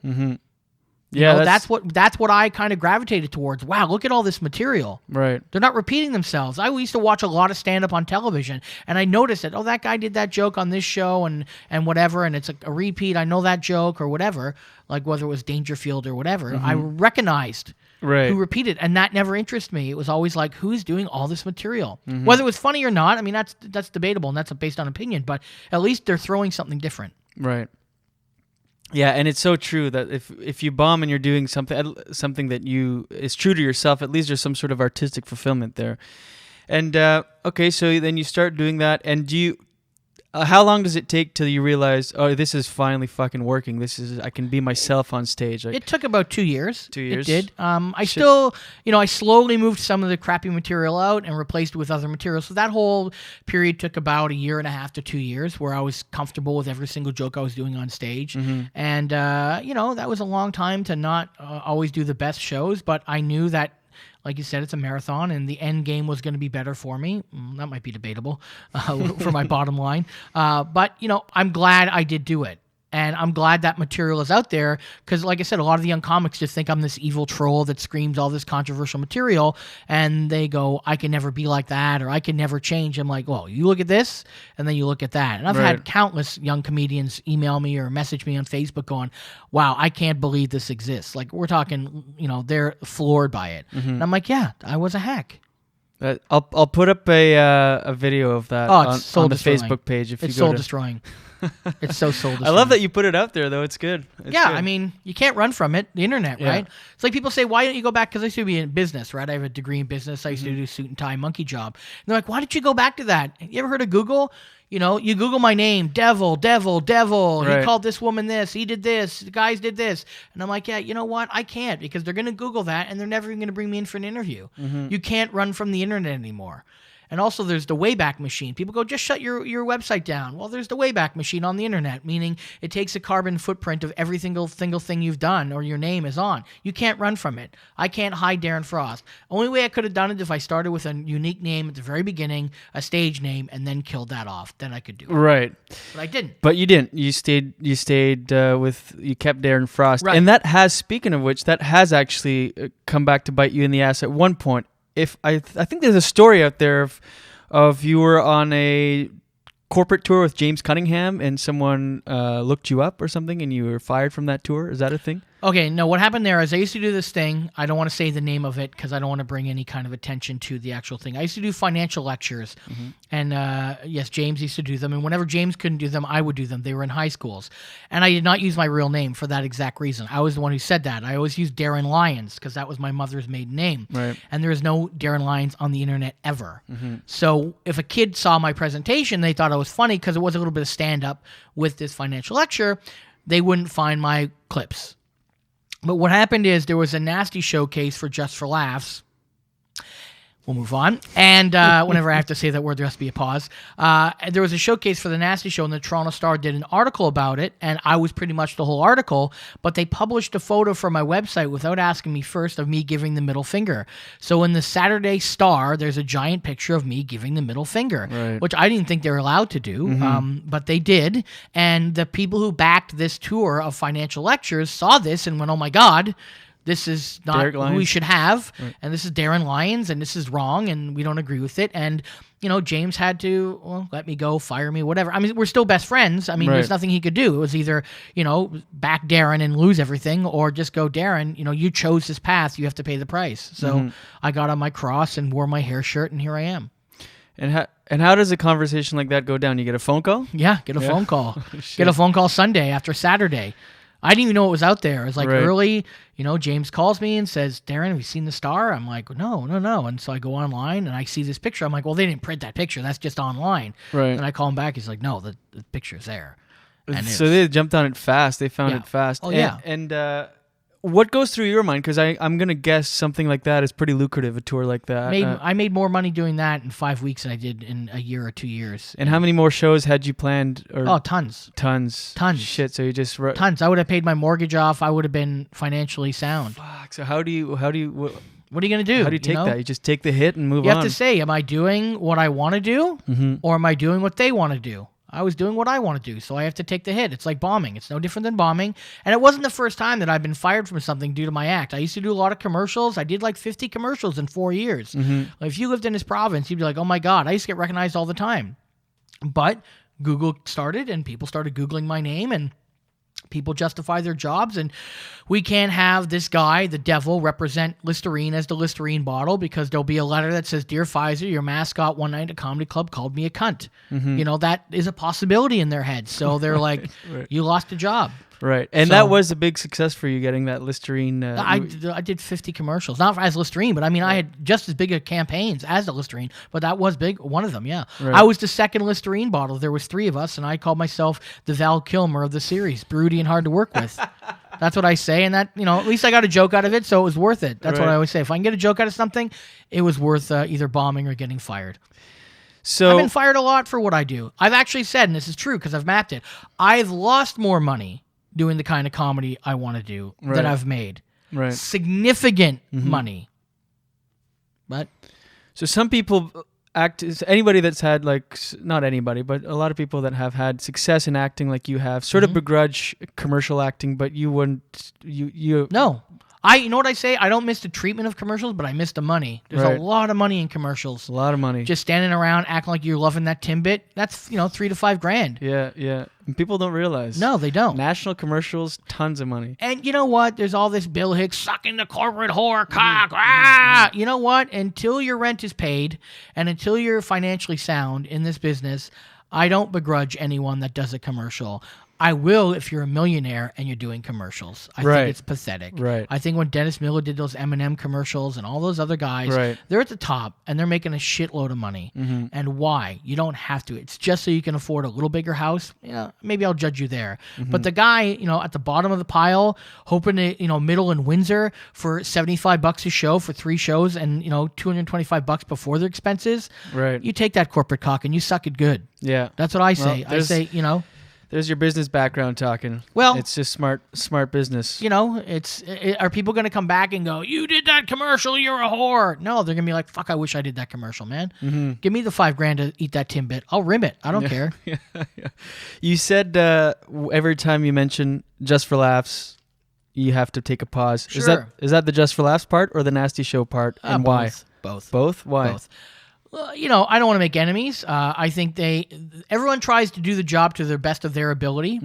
Speaker 9: You
Speaker 1: Yeah,
Speaker 9: know, that's what I kind of gravitated towards. Wow, look at all this material.
Speaker 1: Right.
Speaker 9: They're not repeating themselves. I used to watch a lot of stand-up on television, and I noticed that, that guy did that joke on this show and whatever, and it's a repeat. I know that joke or whatever, like whether it was Dangerfield or whatever. I recognized who repeated, and that never interested me. It was always like, who's doing all this material? Whether it was funny or not, I mean, that's debatable, and that's based on opinion, but at least they're throwing something different.
Speaker 1: Right. Yeah, and it's so true that if you bomb and you're doing something that is true to yourself, at least there's some sort of artistic fulfillment there. And okay, so then you start doing that, and do you? How long does it take till you realize, oh, this is finally fucking working? I can be myself on stage. Like,
Speaker 9: it took about 2 years.
Speaker 1: 2 years.
Speaker 9: It did. I slowly moved some of the crappy material out and replaced it with other material. So that whole period took about 1.5 to 2 years, where I was comfortable with every single joke I was doing on stage. And that was a long time to not always do the best shows, but I knew that, like you said, it's a marathon, and the end game was going to be better for me. That might be debatable for my bottom line. But, I'm glad I did do it. And I'm glad that material is out there because, like I said, a lot of the young comics just think I'm this evil troll that screams all this controversial material, and they go, I can never be like that, or I can never change. I'm like, well, you look at this, and then you look at that. And I've had countless young comedians email me or message me on Facebook going, wow, I can't believe this exists. Like, we're talking, they're floored by it. And I'm like, yeah, I was a hack.
Speaker 1: I'll put up a video of that on the Facebook page. If
Speaker 9: it's
Speaker 1: you go
Speaker 9: soul destroying. It's so soul destroying.
Speaker 1: I love that you put it out there, though. It's good. It's
Speaker 9: good.
Speaker 1: I
Speaker 9: mean, you can't run from it. The internet, right? It's like people say, why don't you go back? Because I used to be in business, right? I have a degree in business. I used to do suit and tie monkey job. And they're like, why did you go back to that? You ever heard of Google? You Google my name, devil. Right. He called this woman this. He did this. The guys did this. And I'm like, yeah, you know what? I can't, because they're going to Google that, and they're never even going to bring me in for an interview. You can't run from the internet anymore. And also, there's the Wayback Machine. People go, just shut your website down. Well, there's the Wayback Machine on the internet, meaning it takes a carbon footprint of every single thing you've done or your name is on. You can't run from it. I can't hide Darren Frost. Only way I could have done it if I started with a unique name at the very beginning, a stage name, and then killed that off. Then I could do it.
Speaker 1: Right.
Speaker 9: But I didn't.
Speaker 1: But you didn't. You stayed you kept Darren Frost.
Speaker 6: Right.
Speaker 1: And that has, speaking of which, that has actually come back to bite you in the ass at one point. I think there's a story out there of you were on a corporate tour with James Cunningham and someone looked you up or something and you were fired from that tour. Is that a thing?
Speaker 9: Okay, no, what happened there is I used to do this thing. I don't want to say the name of it because I don't want to bring any kind of attention to the actual thing. I used to do financial lectures, and yes, James used to do them. And whenever James couldn't do them, I would do them. They were in high schools. And I did not use my real name for that exact reason. I was the one who said that. I always used Darren Lyons because that was my mother's maiden name.
Speaker 1: Right.
Speaker 9: And there is no Darren Lyons on the internet ever. So if a kid saw my presentation, they thought I was funny because it was a little bit of stand-up with this financial lecture. They wouldn't find my clips. But what happened is there was a nasty showcase for Just for Laughs. We'll move on. And whenever I have to say that word, there has to be a pause. There was a showcase for the Nasty Show, and the Toronto Star did an article about it, and I was pretty much the whole article, but they published a photo from my website without asking me first of me giving the middle finger. So in the Saturday Star, there's a giant picture of me giving the middle finger, which I didn't think they were allowed to do, but they did. And the people who backed this tour of financial lectures saw this and went, oh my God, this is not who we should have, and this is Darren Lyons, and this is wrong, and we don't agree with it. And, James had to, let me go, fire me, whatever. I mean, we're still best friends. I mean, there's nothing he could do. It was either, back Darren and lose everything, or just go, Darren, you chose this path, you have to pay the price. So I got on my cross and wore my hair shirt, and here I am.
Speaker 1: And how does a conversation like that go down? You get a phone call?
Speaker 9: Yeah, get a phone call. Get a phone call Sunday after Saturday. I didn't even know it was out there. It was like early, James calls me and says, Darren, have you seen the Star? I'm like, no. And so I go online and I see this picture. I'm like, well, they didn't print that picture. That's just online. Right. And I call him back. He's like, no, the picture's there. And
Speaker 1: so they jumped on it fast. They found it fast.
Speaker 9: Oh, yeah.
Speaker 1: And what goes through your mind? Because I'm going to guess something like that is pretty lucrative, a tour like that.
Speaker 9: I made more money doing that in 5 weeks than I did in a year or 2 years.
Speaker 1: And how many more shows had you planned?
Speaker 9: Tons.
Speaker 1: Tons.
Speaker 9: Shit,
Speaker 1: so you just...
Speaker 9: Tons. I would have paid my mortgage off. I would have been financially sound.
Speaker 1: Fuck. So how do you...
Speaker 9: What are you going to do?
Speaker 1: How do you take that? You just take the hit and move on?
Speaker 9: You have to say, am I doing what I want to do? Or am I doing what they want to do? I was doing what I want to do, so I have to take the hit. It's like bombing. It's no different than bombing. And it wasn't the first time that I've been fired from something due to my act. I used to do a lot of commercials. I did like 50 commercials in 4 years. If you lived in this province, you'd be like, oh my God, I used to get recognized all the time. But Google started, and people started Googling my name, and people justify their jobs, and we can't have this guy, the devil, represent Listerine as the Listerine bottle, because there'll be a letter that says, Dear Pfizer, your mascot one night at a comedy club called me a cunt. You know, that is a possibility in their head. So they're like, you lost a job.
Speaker 1: Right. And that was a big success for you, getting that Listerine.
Speaker 9: I did 50 commercials, not as Listerine, but I mean, I had just as big a campaigns as the Listerine, but that was big. One of them, yeah.
Speaker 1: Right.
Speaker 9: I was the second Listerine bottle. There was 3 of us, and I called myself the Val Kilmer of the series, broody and hard to work with. That's what I say, and that, you know, at least I got a joke out of it, so it was worth it. That's what I always say. If I can get a joke out of something, it was worth either bombing or getting fired.
Speaker 1: So
Speaker 9: I've been fired a lot for what I do. I've actually said, and this is true because I've mapped it, I've lost more money doing the kind of comedy I want to do than I've made.
Speaker 1: Right.
Speaker 9: Significant money. But
Speaker 1: so some people anybody that's had, like, not anybody, but a lot of people that have had success in acting like you have sort of begrudge commercial acting, but you wouldn't, you
Speaker 9: No. You know what I say? I don't miss the treatment of commercials, but I miss the money. There's a lot of money in commercials.
Speaker 1: A lot of money.
Speaker 9: Just standing around acting like you're loving that Timbit. That's, $3 to $5 grand.
Speaker 1: Yeah. And people don't realize.
Speaker 9: No, they don't.
Speaker 1: National commercials, tons of money.
Speaker 9: And you know what? There's all this Bill Hicks sucking the corporate whore cock. Ah! You know what? Until your rent is paid and until you're financially sound in this business, I don't begrudge anyone that does a commercial. I will if you're a millionaire and you're doing commercials. I think it's pathetic.
Speaker 1: Right.
Speaker 9: I think when Dennis Miller did those M&M commercials and all those other guys, they're at the top and they're making a shitload of money. And why? You don't have to. It's just so you can afford a little bigger house. Maybe I'll judge you there. But the guy, at the bottom of the pile, hoping to, middle in Windsor for $75 a show for 3 shows and, $225 before their expenses.
Speaker 1: Right.
Speaker 9: You take that corporate cock and you suck it good.
Speaker 1: Yeah.
Speaker 9: That's what I say.
Speaker 1: Well,
Speaker 9: I say,
Speaker 1: There's your business background talking.
Speaker 9: Well,
Speaker 1: it's just smart business.
Speaker 9: Are people going to come back and go, you did that commercial, you're a whore? No, they're going to be like, fuck, I wish I did that commercial, man. Give me the $5 grand to eat that Timbit. I'll rim it. I don't care.
Speaker 1: Yeah. You said every time you mention Just for Laughs, you have to take a pause.
Speaker 9: Sure.
Speaker 1: Is that the Just for Laughs part or the Nasty Show part, and why?
Speaker 9: Both.
Speaker 1: Both? Why?
Speaker 9: Both. Well, I don't want to make enemies. I think everyone tries to do the job to the best of their ability,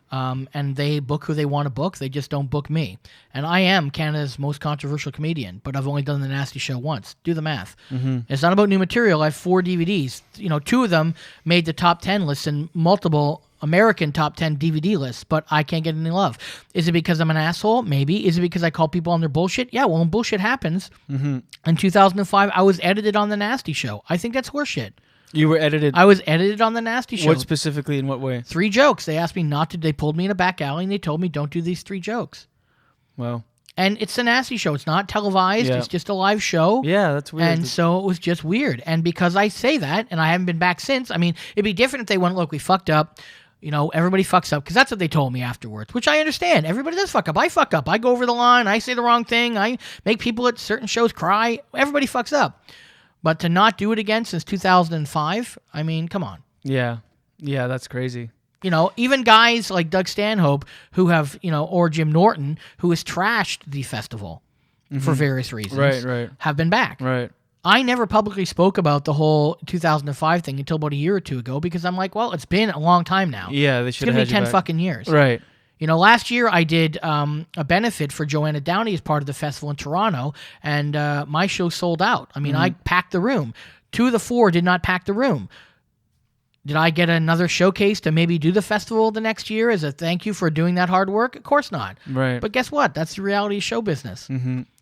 Speaker 9: and they book who they want to book. They just don't book me. And I am Canada's most controversial comedian, but I've only done the Nasty Show once. Do the math. It's not about new material. I have 4 DVDs. 2 of them made the top 10 lists and multiple American top 10 DVD lists, but I can't get any love. Is it because I'm an asshole? Maybe. Is it because I call people on their bullshit? Yeah, well, when bullshit happens, in 2005, I was edited on The Nasty Show. I think that's horseshit.
Speaker 1: You were edited?
Speaker 9: I was edited on The Nasty Show.
Speaker 1: What specifically, in what way?
Speaker 9: 3 jokes. They asked me not to, they pulled me in a back alley and they told me, don't do these 3 jokes.
Speaker 1: Wow.
Speaker 9: And it's a Nasty Show. It's not televised.
Speaker 1: Yeah.
Speaker 9: It's just a live show.
Speaker 1: Yeah, that's weird.
Speaker 9: And so it was just weird. And because I say that, and I haven't been back since, I mean, it'd be different if they went, look, we fucked up. Everybody fucks up, because that's what they told me afterwards, which I understand. Everybody does fuck up. I fuck up. I go over the line. I say the wrong thing. I make people at certain shows cry. Everybody fucks up. But to not do it again since 2005, I mean, come on.
Speaker 1: Yeah. Yeah, that's crazy.
Speaker 9: Even guys like Doug Stanhope who have, or Jim Norton, who has trashed the festival for various reasons,
Speaker 1: right,
Speaker 9: have been back.
Speaker 1: Right.
Speaker 9: I never publicly spoke about the whole 2005 thing until about a year or 2 ago, because I'm like, well, it's been a long time now.
Speaker 1: Yeah, they should have had
Speaker 9: It's going to be 10 fucking years.
Speaker 1: Right.
Speaker 9: Last year I did a benefit for Joanna Downey as part of the festival in Toronto, and my show sold out. I mean, I packed the room. 2 of the 4 did not pack the room. Did I get another showcase to maybe do the festival the next year as a thank you for doing that hard work? Of course not.
Speaker 1: Right.
Speaker 9: But guess what? That's the reality of show business.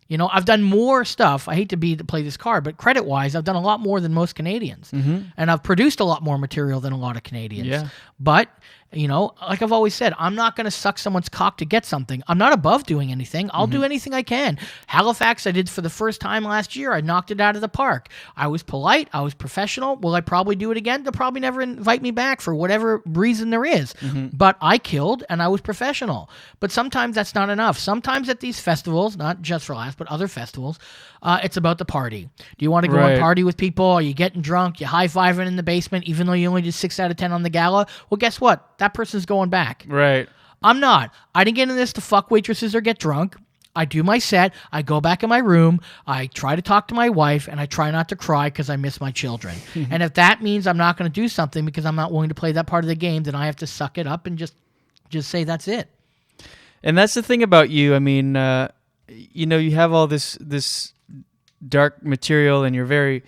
Speaker 9: I've done more stuff. I hate to play this card, but credit-wise, I've done a lot more than most Canadians. And I've produced a lot more material than a lot of Canadians.
Speaker 1: Yeah.
Speaker 9: But, like I've always said, I'm not going to suck someone's cock to get something. I'm not above doing anything. I'll do anything I can. Halifax, I did for the first time last year. I knocked it out of the park. I was polite. I was professional. Will I probably do it again? They'll probably never invite me back for whatever reason there is. But I killed, and I was professional. But sometimes that's not enough. Sometimes at these festivals, not just for Laughs, but other festivals, It's about the party. Do you want to go
Speaker 1: Right.
Speaker 9: and party with people? Are you getting drunk? You high-fiving in the basement even though you only did 6 out of 10 on the gala? Well, guess what? That person's going back.
Speaker 1: Right.
Speaker 9: I'm not. I didn't get into this to fuck waitresses or get drunk. I do my set. I go back in my room. I try to talk to my wife, and I try not to cry because I miss my children. And if that means I'm not going to do something because I'm not willing to play that part of the game, then I have to suck it up and just say that's it.
Speaker 1: And that's the thing about you. I mean, you have all this dark material, and you're very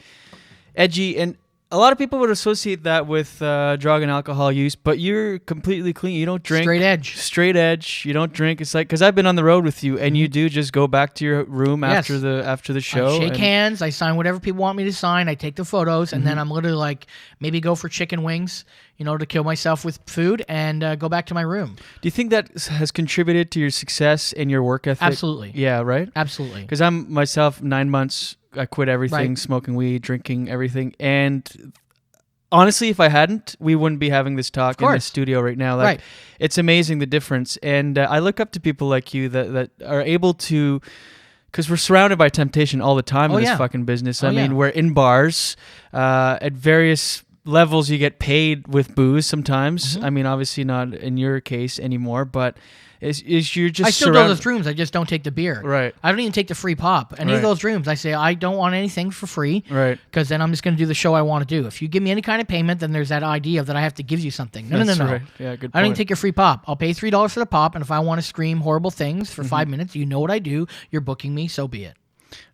Speaker 1: edgy, and a lot of people would associate that with drug and alcohol use, but you're completely clean. You don't drink. Straight edge. You don't drink. It's like, because I've been on the road with you, and you do just go back to your room
Speaker 9: Yes.
Speaker 1: after the show.
Speaker 9: I shake hands. I sign whatever people want me to sign. I take the photos, and then I'm literally like, maybe go for chicken wings, to kill myself with food, and go back to my room.
Speaker 1: Do you think that has contributed to your success and your work ethic?
Speaker 9: Absolutely.
Speaker 1: Yeah, right?
Speaker 9: Absolutely.
Speaker 1: Because I'm myself 9 months, I quit everything,
Speaker 9: Right.
Speaker 1: smoking weed, drinking everything. And honestly, if I hadn't, we wouldn't be having this talk in the studio right now. Like,
Speaker 9: Right.
Speaker 1: It's amazing, the difference. And I look up to people like you that are able to, because we're surrounded by temptation all the time in this fucking business. I mean, we're in bars at various levels. You get paid with booze sometimes. I mean, obviously not in your case anymore, but is you're just
Speaker 9: I still go to those rooms. I just don't take the beer.
Speaker 1: Right.
Speaker 9: I don't even take the free pop. Any of those rooms, I say I don't want anything for free.
Speaker 1: Right.
Speaker 9: Because then I'm just going to do the show I want to do. If you give me any kind of payment, then there's that idea that I have to give you something. No.
Speaker 1: That's right. Yeah, good
Speaker 9: I don't even
Speaker 1: point.
Speaker 9: take your free pop. I'll pay $3 for the pop, and if I want to scream horrible things for 5 minutes, you know what I do. You're booking me, so be it.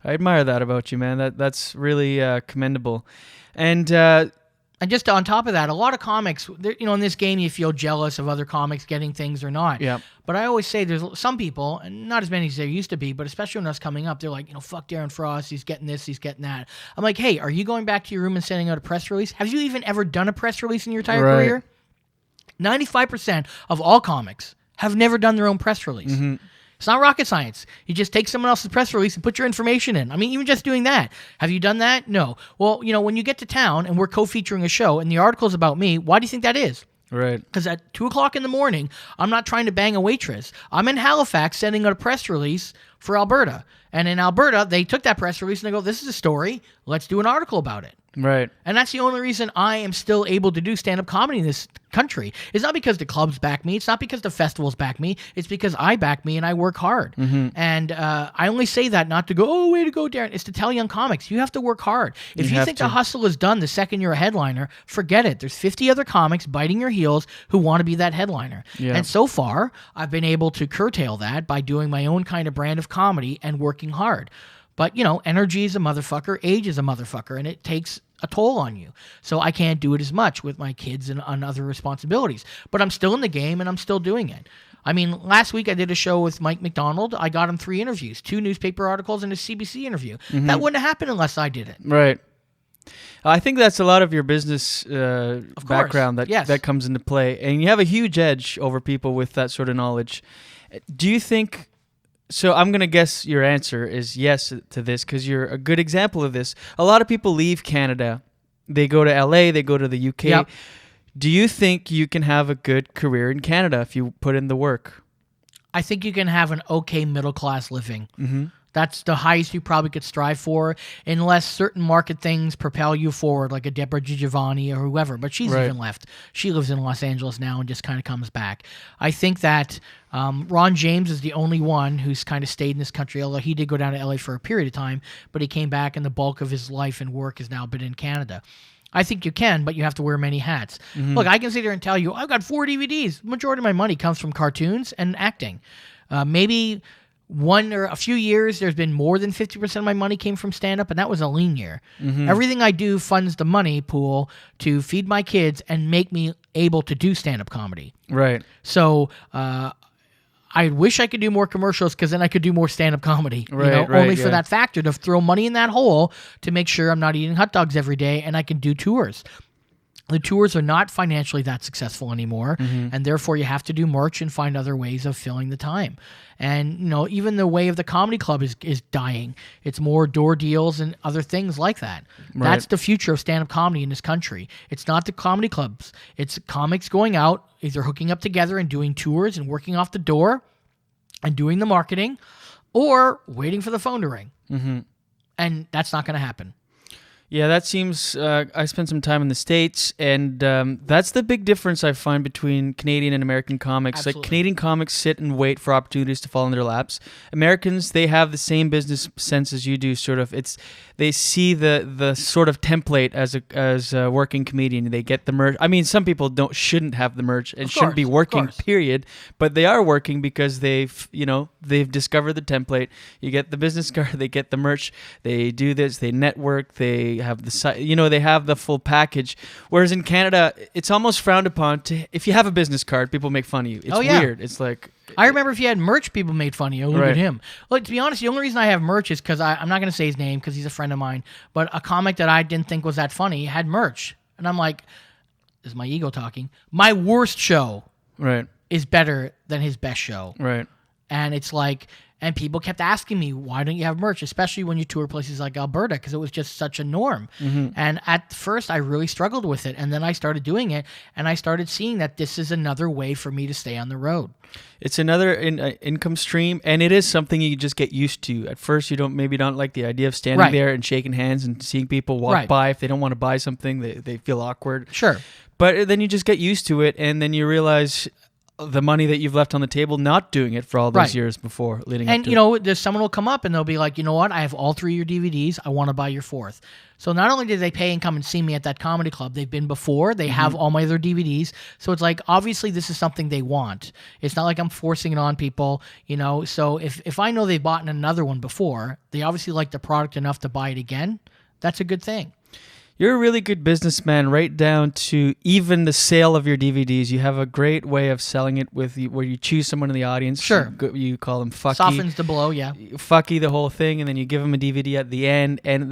Speaker 1: I admire that about you, man. That's really commendable. And
Speaker 9: just on top of that, a lot of comics, in this game, you feel jealous of other comics getting things or not.
Speaker 1: Yeah.
Speaker 9: But I always say there's some people, and not as many as there used to be, but especially when us coming up, they're like, fuck Darren Frost, he's getting this, he's getting that. I'm like, hey, are you going back to your room and sending out a press release? Have you even ever done a press release in your entire career? 95% of all comics have never done their own press release. It's not rocket science. You just take someone else's press release and put your information in. I mean, even just doing that. Have you done that? No. Well, when you get to town and we're co-featuring a show and the article's about me, why do you think that is?
Speaker 1: Right.
Speaker 9: Because at 2 o'clock in the morning, I'm not trying to bang a waitress. I'm in Halifax sending out a press release for Alberta. And in Alberta, they took that press release and they go, this is a story. Let's do an article about it.
Speaker 1: Right.
Speaker 9: And that's the only reason I am still able to do stand-up comedy in this country. It's not because the clubs back me. It's not because the festivals back me. It's because I back me and I work hard. And I only say that not to go, oh, way to go, Darren. It's to tell young comics, you have to work hard. If you think the hustle is done the second you're a headliner, forget it. There's 50 other comics biting your heels who want to be that headliner.
Speaker 1: Yeah.
Speaker 9: And so far, I've been able to curtail that by doing my own kind of brand of comedy and working hard. But, energy is a motherfucker, age is a motherfucker, and it takes a toll on you. So I can't do it as much with my kids and on other responsibilities. But I'm still in the game, and I'm still doing it. I mean, last week I did a show with Mike McDonald. I got him 3 interviews, 2 newspaper articles and a CBC interview. That wouldn't have happened unless I did it.
Speaker 1: Right. I think that's a lot of your business background that comes into play. And you have a huge edge over people with that sort of knowledge. Do you think... So I'm going to guess your answer is yes to this because you're a good example of this. A lot of people leave Canada. They go to LA, they go to the UK.
Speaker 9: Yep.
Speaker 1: Do you think you can have a good career in Canada if you put in the work?
Speaker 9: I think you can have an okay middle-class living. That's the highest you probably could strive for, unless certain market things propel you forward, like a Deborah Giovanni or whoever. But she's even left. She lives in Los Angeles now and just kind of comes back. I think that Ron James is the only one who's kind of stayed in this country, although he did go down to LA for a period of time, but he came back and the bulk of his life and work has now been in Canada. I think you can, but you have to wear many hats. Look, I can sit here and tell you, I've got 4 DVDs. The majority of my money comes from cartoons and acting. Maybe one or a few years, there's been more than 50% of my money came from stand-up, and that was a lean year. Everything I do funds the money pool to feed my kids and make me able to do stand-up comedy.
Speaker 1: Right.
Speaker 9: So I wish I could do more commercials because then I could do more stand-up comedy.
Speaker 1: Right,
Speaker 9: only for that factor to throw money in that hole to make sure I'm not eating hot dogs every day and I can do tours. The tours are not financially that successful anymore, and therefore you have to do merch and find other ways of filling the time. And, even the way of the comedy club is dying. It's more door deals and other things like that.
Speaker 1: Right.
Speaker 9: That's the future of stand-up comedy in this country. It's not the comedy clubs. It's comics going out, either hooking up together and doing tours and working off the door and doing the marketing, or waiting for the phone to ring. And that's not going to happen.
Speaker 1: Yeah, that seems. I spent some time in the States, and that's the big difference I find between Canadian and American comics.
Speaker 9: Absolutely.
Speaker 1: Like, Canadian comics sit and wait for opportunities to fall in their laps. Americans, they have the same business sense as you do. Sort of, they see the sort of template as a working comedian. They get the merch. I mean, some people shouldn't have the merch and shouldn't be working. Period. But they are working because they've discovered the template. You get the business card, they get the merch. They do this. They network. They have they have the full package. Whereas in Canada, it's almost frowned upon if you have a business card, people make fun of you. It's weird. It's like,
Speaker 9: I remember if you had merch, people made fun of you. Look at him. Look, to be honest, the only reason I have merch is because I'm not going to say his name because he's a friend of mine, but a comic that I didn't think was that funny had merch. And I'm like, this is my ego talking. My worst show is better than his best show.
Speaker 1: Right.
Speaker 9: And it's like, and people kept asking me, why don't you have merch? Especially when you tour places like Alberta, because it was just such a norm.
Speaker 1: Mm-hmm.
Speaker 9: And at first, I really struggled with it. And then I started doing it, and I started seeing that this is another way for me to stay on the road.
Speaker 1: It's another income stream, and it is something you just get used to. At first, you don't like the idea of standing there and shaking hands and seeing people walk by. If they don't want to buy something, they feel awkward.
Speaker 9: Sure.
Speaker 1: But then you just get used to it, and then you realize the money that you've left on the table not doing it for all those years before leading up to
Speaker 9: And, there's someone will come up and they'll be like, you know what? I have all 3 of your DVDs. I want to buy your 4th. So not only did they pay and come and see me at that comedy club, they've been before. They have all my other DVDs. So it's like, obviously, this is something they want. It's not like I'm forcing it on people, So if I know they've bought another one before, they obviously like the product enough to buy it again. That's a good thing.
Speaker 1: You're a really good businessman, right down to even the sale of your DVDs. You have a great way of selling it where you choose someone in the audience.
Speaker 9: Sure.
Speaker 1: You call them fucky.
Speaker 9: Softens the blow, yeah.
Speaker 1: Fucky the whole thing, and then you give them a DVD at the end. And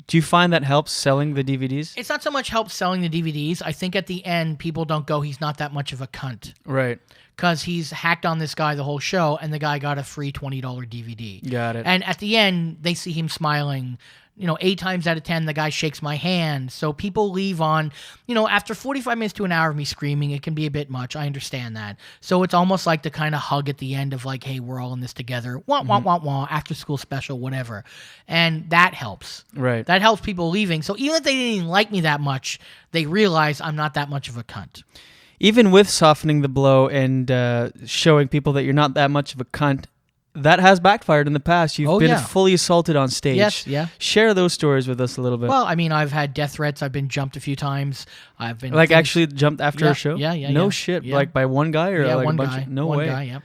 Speaker 1: do you find that helps selling the DVDs?
Speaker 9: It's not so much help selling the DVDs. I think at the end, people don't go, he's not that much of a cunt.
Speaker 1: Right.
Speaker 9: Because he's hacked on this guy the whole show, and the guy got a free $20 DVD.
Speaker 1: Got it.
Speaker 9: And at the end, they see him smiling. 8 times out of 10, the guy shakes my hand. So people leave on, after 45 minutes to an hour of me screaming, it can be a bit much. I understand that. So it's almost like the kind of hug at the end of like, hey, we're all in this together. Wah, wah, wah, wah, after school special, whatever. And that helps.
Speaker 1: Right.
Speaker 9: That helps people leaving. So even if they didn't even like me that much, they realize I'm not that much of a cunt.
Speaker 1: Even with softening the blow and showing people that you're not that much of a cunt, that has backfired in the past. You've been fully assaulted on stage.
Speaker 9: Yes, yeah.
Speaker 1: Share those stories with us a little bit.
Speaker 9: Well, I mean, I've had death threats. I've been jumped a few times. I've been
Speaker 1: actually jumped after a show.
Speaker 9: Yeah.
Speaker 1: No shit.
Speaker 9: Yeah.
Speaker 1: Like by one guy or like
Speaker 9: one
Speaker 1: a bunch?
Speaker 9: guy.
Speaker 1: No
Speaker 9: one
Speaker 1: way.
Speaker 9: Guy, yeah.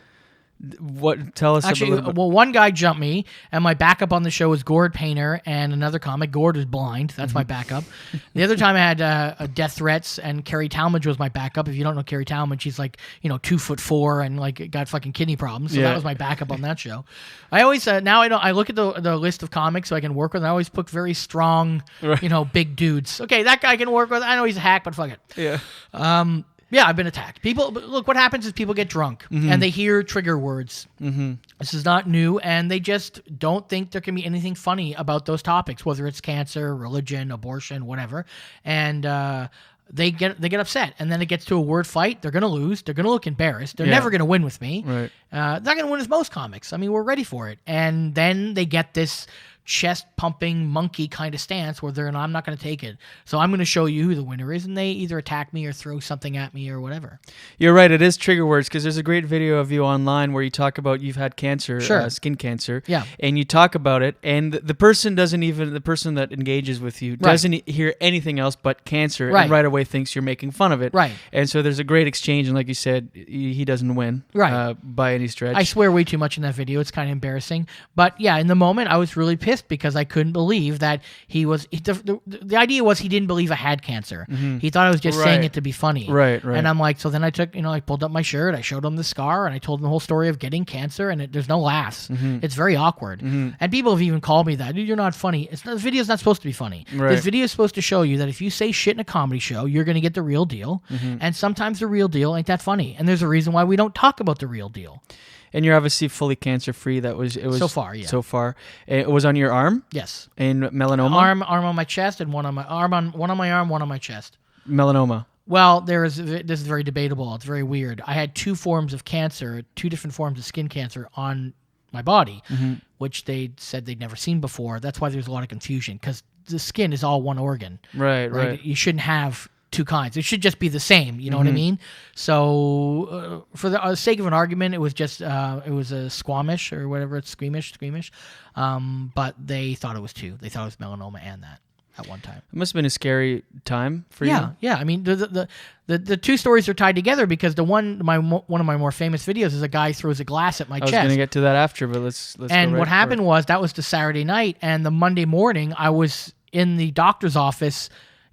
Speaker 1: What? Tell us
Speaker 9: Actually,
Speaker 1: about.
Speaker 9: Well, one guy jumped me, and my backup on the show was Gord Painter and another comic. Gord is blind. That's my backup. The other time I had death threats, and Carrie Talmadge was my backup. If you don't know Carrie Talmadge, she's like 2'4" and like got fucking kidney problems. So that was my backup on that show. I always now I look at the list of comics so I can work with. And I always pick very strong, big dudes. Okay, that guy can work with. I know he's a hack, but fuck it.
Speaker 1: Yeah.
Speaker 9: Yeah, I've been attacked. Look, what happens is people get drunk and they hear trigger words. Mm-hmm. This is not new, and they just don't think there can be anything funny about those topics, whether it's cancer, religion, abortion, whatever. And they get upset, and then it gets to a word fight. They're going to lose. They're going to look embarrassed. They're never going to win with me.
Speaker 1: Right.
Speaker 9: They're not going to win as most comics. I mean, we're ready for it. And then they get this chest-pumping monkey kind of stance where I'm not going to take it. So I'm going to show you who the winner is, and they either attack me or throw something at me or whatever.
Speaker 1: You're right. It is trigger words because there's a great video of you online where you talk about you've had cancer, skin cancer.
Speaker 9: Yeah.
Speaker 1: And you talk about it, and the person that engages with you doesn't hear anything else but cancer, and right away thinks you're making fun of it.
Speaker 9: Right.
Speaker 1: And so there's a great exchange, and like you said, he doesn't win by any stretch.
Speaker 9: I swear way too much in that video. It's kind of embarrassing. But yeah, in the moment, I was really pissed because I couldn't believe that the idea was he didn't believe I had cancer. Mm-hmm. He thought I was just saying it to be funny.
Speaker 1: Right.
Speaker 9: And I'm like, so then I took, I pulled up my shirt, I showed him the scar, and I told him the whole story of getting cancer, and there's no laughs. Mm-hmm. It's very awkward. Mm-hmm. And people have even called me that. Dude, you're not funny. The video's not supposed to be funny.
Speaker 1: Right.
Speaker 9: This video is supposed to show you that if you say shit in a comedy show, you're going to get the real deal. Mm-hmm. And sometimes the real deal ain't that funny. And there's a reason why we don't talk about the real deal.
Speaker 1: And you're obviously fully cancer-free. It was
Speaker 9: so far, yeah.
Speaker 1: So far, it was on your arm.
Speaker 9: Yes.
Speaker 1: And melanoma.
Speaker 9: Arm on my chest, and one on my arm, one on my chest.
Speaker 1: Melanoma.
Speaker 9: Well, this is very debatable. It's very weird. I had 2 forms of cancer, 2 different forms of skin cancer on my body, which they said they'd never seen before. That's why there's a lot of confusion, because the skin is all one organ.
Speaker 1: Right.
Speaker 9: You shouldn't have two kinds. It should just be the same. You know what I mean? So for the sake of an argument, it was just it was a squamish or whatever. It's squeamish. But they thought it was two. They thought it was melanoma and that at one time.
Speaker 1: It must have been a scary time for you.
Speaker 9: Yeah. I mean, the two stories are tied together because one of my more famous videos is a guy throws a glass at my chest.
Speaker 1: I was going to get to that after, but let's
Speaker 9: And
Speaker 1: go right
Speaker 9: what happened
Speaker 1: for it.
Speaker 9: was that was the Saturday night, and the Monday morning I was in the doctor's office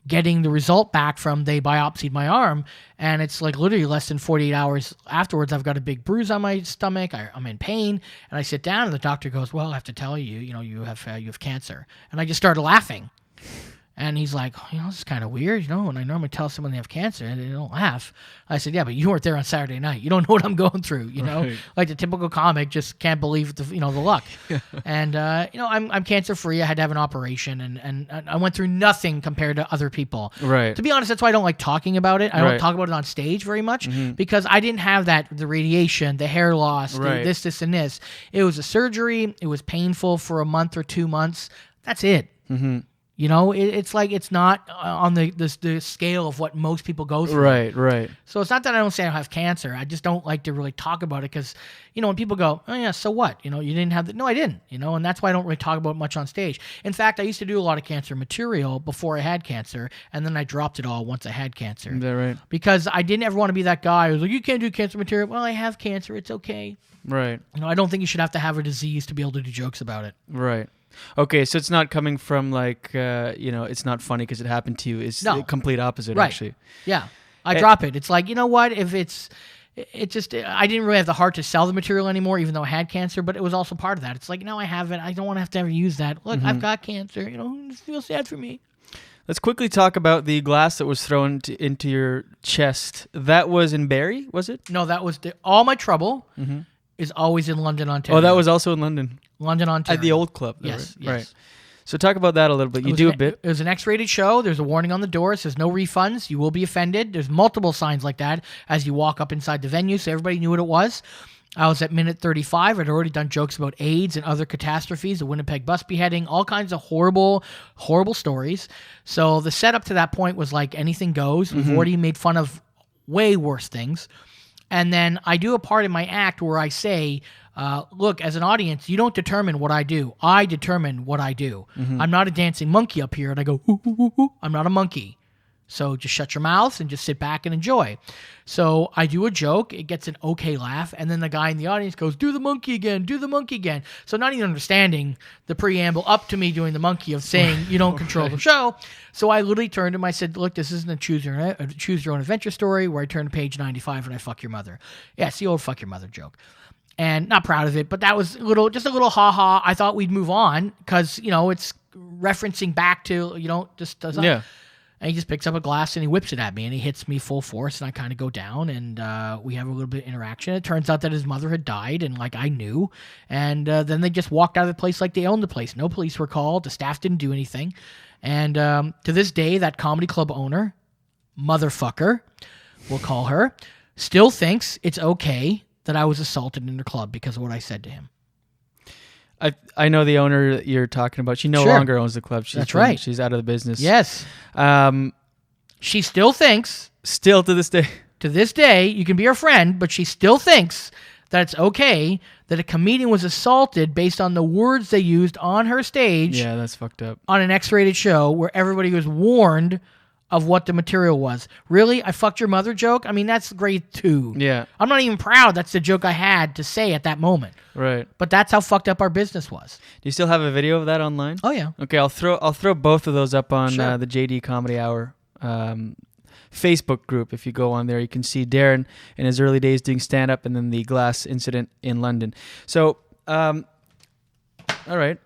Speaker 9: getting the result back from they biopsied my arm, and it's like literally less than 48 hours afterwards. I've got a big bruise on my stomach. I'm in pain, and I sit down, and the doctor goes, "Well, I have to tell you, you have cancer." And I just started laughing. And he's like, this is kind of weird, when I normally tell someone they have cancer and they don't laugh. I said, yeah, but you weren't there on Saturday night. You don't know what I'm going through,
Speaker 1: Right.
Speaker 9: Like the typical comic just can't believe the luck. And, I'm cancer-free. I had to have an operation, and I went through nothing compared to other people.
Speaker 1: Right.
Speaker 9: To be honest, that's why I don't like talking about it. I don't
Speaker 1: Right.
Speaker 9: talk about it on stage very much because I didn't have the radiation, the hair loss,
Speaker 1: Right.
Speaker 9: this, and this. It was a surgery. It was painful for a month or 2 months. That's it.
Speaker 1: Mm-hmm.
Speaker 9: It's like it's not on the scale of what most people go through.
Speaker 1: Right.
Speaker 9: So it's not that I don't say I have cancer. I just don't like to really talk about it because, when people go, oh yeah, so what? You didn't have no, I didn't. And that's why I don't really talk about it much on stage. In fact, I used to do a lot of cancer material before I had cancer, and then I dropped it all once I had cancer.
Speaker 1: Is that right?
Speaker 9: Because I didn't ever want to be that guy who's like, you can't do cancer material. Well, I have cancer. It's okay.
Speaker 1: Right.
Speaker 9: I don't think you should have to have a disease to be able to do jokes about it.
Speaker 1: Right. Okay, so it's not coming from like, it's not funny because it happened to you. It's the complete opposite,
Speaker 9: Right.
Speaker 1: actually.
Speaker 9: Yeah. I drop it. It's like, you know what? If it's just, I didn't really have the heart to sell the material anymore, even though I had cancer, but it was also part of that. It's like, I have it. I don't want to have to ever use that. Look, I've got cancer. It feels sad for me.
Speaker 1: Let's quickly talk about the glass that was thrown into your chest. That was in Barrie, was it?
Speaker 9: No, that was all my trouble is always in London, Ontario.
Speaker 1: Oh, that was also in London.
Speaker 9: London, Ontario.
Speaker 1: At the old club. Though,
Speaker 9: Yes,
Speaker 1: right?
Speaker 9: yes.
Speaker 1: Right. So talk about that a little bit. You do a bit.
Speaker 9: It was an X-rated show. There's a warning on the door. It says no refunds. You will be offended. There's multiple signs like that as you walk up inside the venue, so everybody knew what it was. I was at minute 35. I'd already done jokes about AIDS and other catastrophes, the Winnipeg bus beheading, all kinds of horrible, horrible stories. So the setup to that point was like anything goes. We've already made fun of way worse things. And then I do a part in my act where I say, look, as an audience, you don't determine what I do. I determine what I do. I'm not a dancing monkey up here, and I go, ooh, ooh, ooh, ooh. I'm not a monkey. So just shut your mouth and just sit back and enjoy. So I do a joke. It gets an okay laugh. And then the guy in the audience goes, do the monkey again, do the monkey again. So not even understanding the preamble up to me doing the monkey of saying you don't control the show. So I literally turned to him. I said, look, this isn't a choose your own adventure story where I turn to page 95 and I fuck your mother. Yeah, it's the old fuck your mother joke. And not proud of it, but that was just a little ha-ha. I thought we'd move on because, it's referencing back to, just does not.
Speaker 1: Yeah.
Speaker 9: And he just picks up a glass and he whips it at me and he hits me full force and I kind of go down and we have a little bit of interaction. It turns out that his mother had died and I knew. And then they just walked out of the place like they owned the place. No police were called. The staff didn't do anything. And to this day, that comedy club owner, motherfucker, we'll call her, still thinks it's okay that I was assaulted in her club because of what I said to him.
Speaker 1: I know the owner that you're talking about. She no longer owns the club.
Speaker 9: That's right.
Speaker 1: She's out of the business.
Speaker 9: Yes. She still thinks.
Speaker 1: Still to this day.
Speaker 9: To this day, you can be her friend, but she still thinks that it's okay that a comedian was assaulted based on the words they used on her stage.
Speaker 1: Yeah, that's fucked up.
Speaker 9: On an X-rated show where everybody was warned of what the material was. Really? I fucked your mother joke? I mean, that's grade 2.
Speaker 1: Yeah.
Speaker 9: I'm not even proud that's the joke I had to say at that moment.
Speaker 1: Right.
Speaker 9: But that's how fucked up our business was.
Speaker 1: Do you still have a video of that online?
Speaker 9: Oh, yeah.
Speaker 1: Okay, I'll throw both of those up on
Speaker 9: Sure.
Speaker 1: the JD Comedy Hour Facebook group. If you go on there, you can see Darren in his early days doing stand-up and then the glass incident in London. So, all right.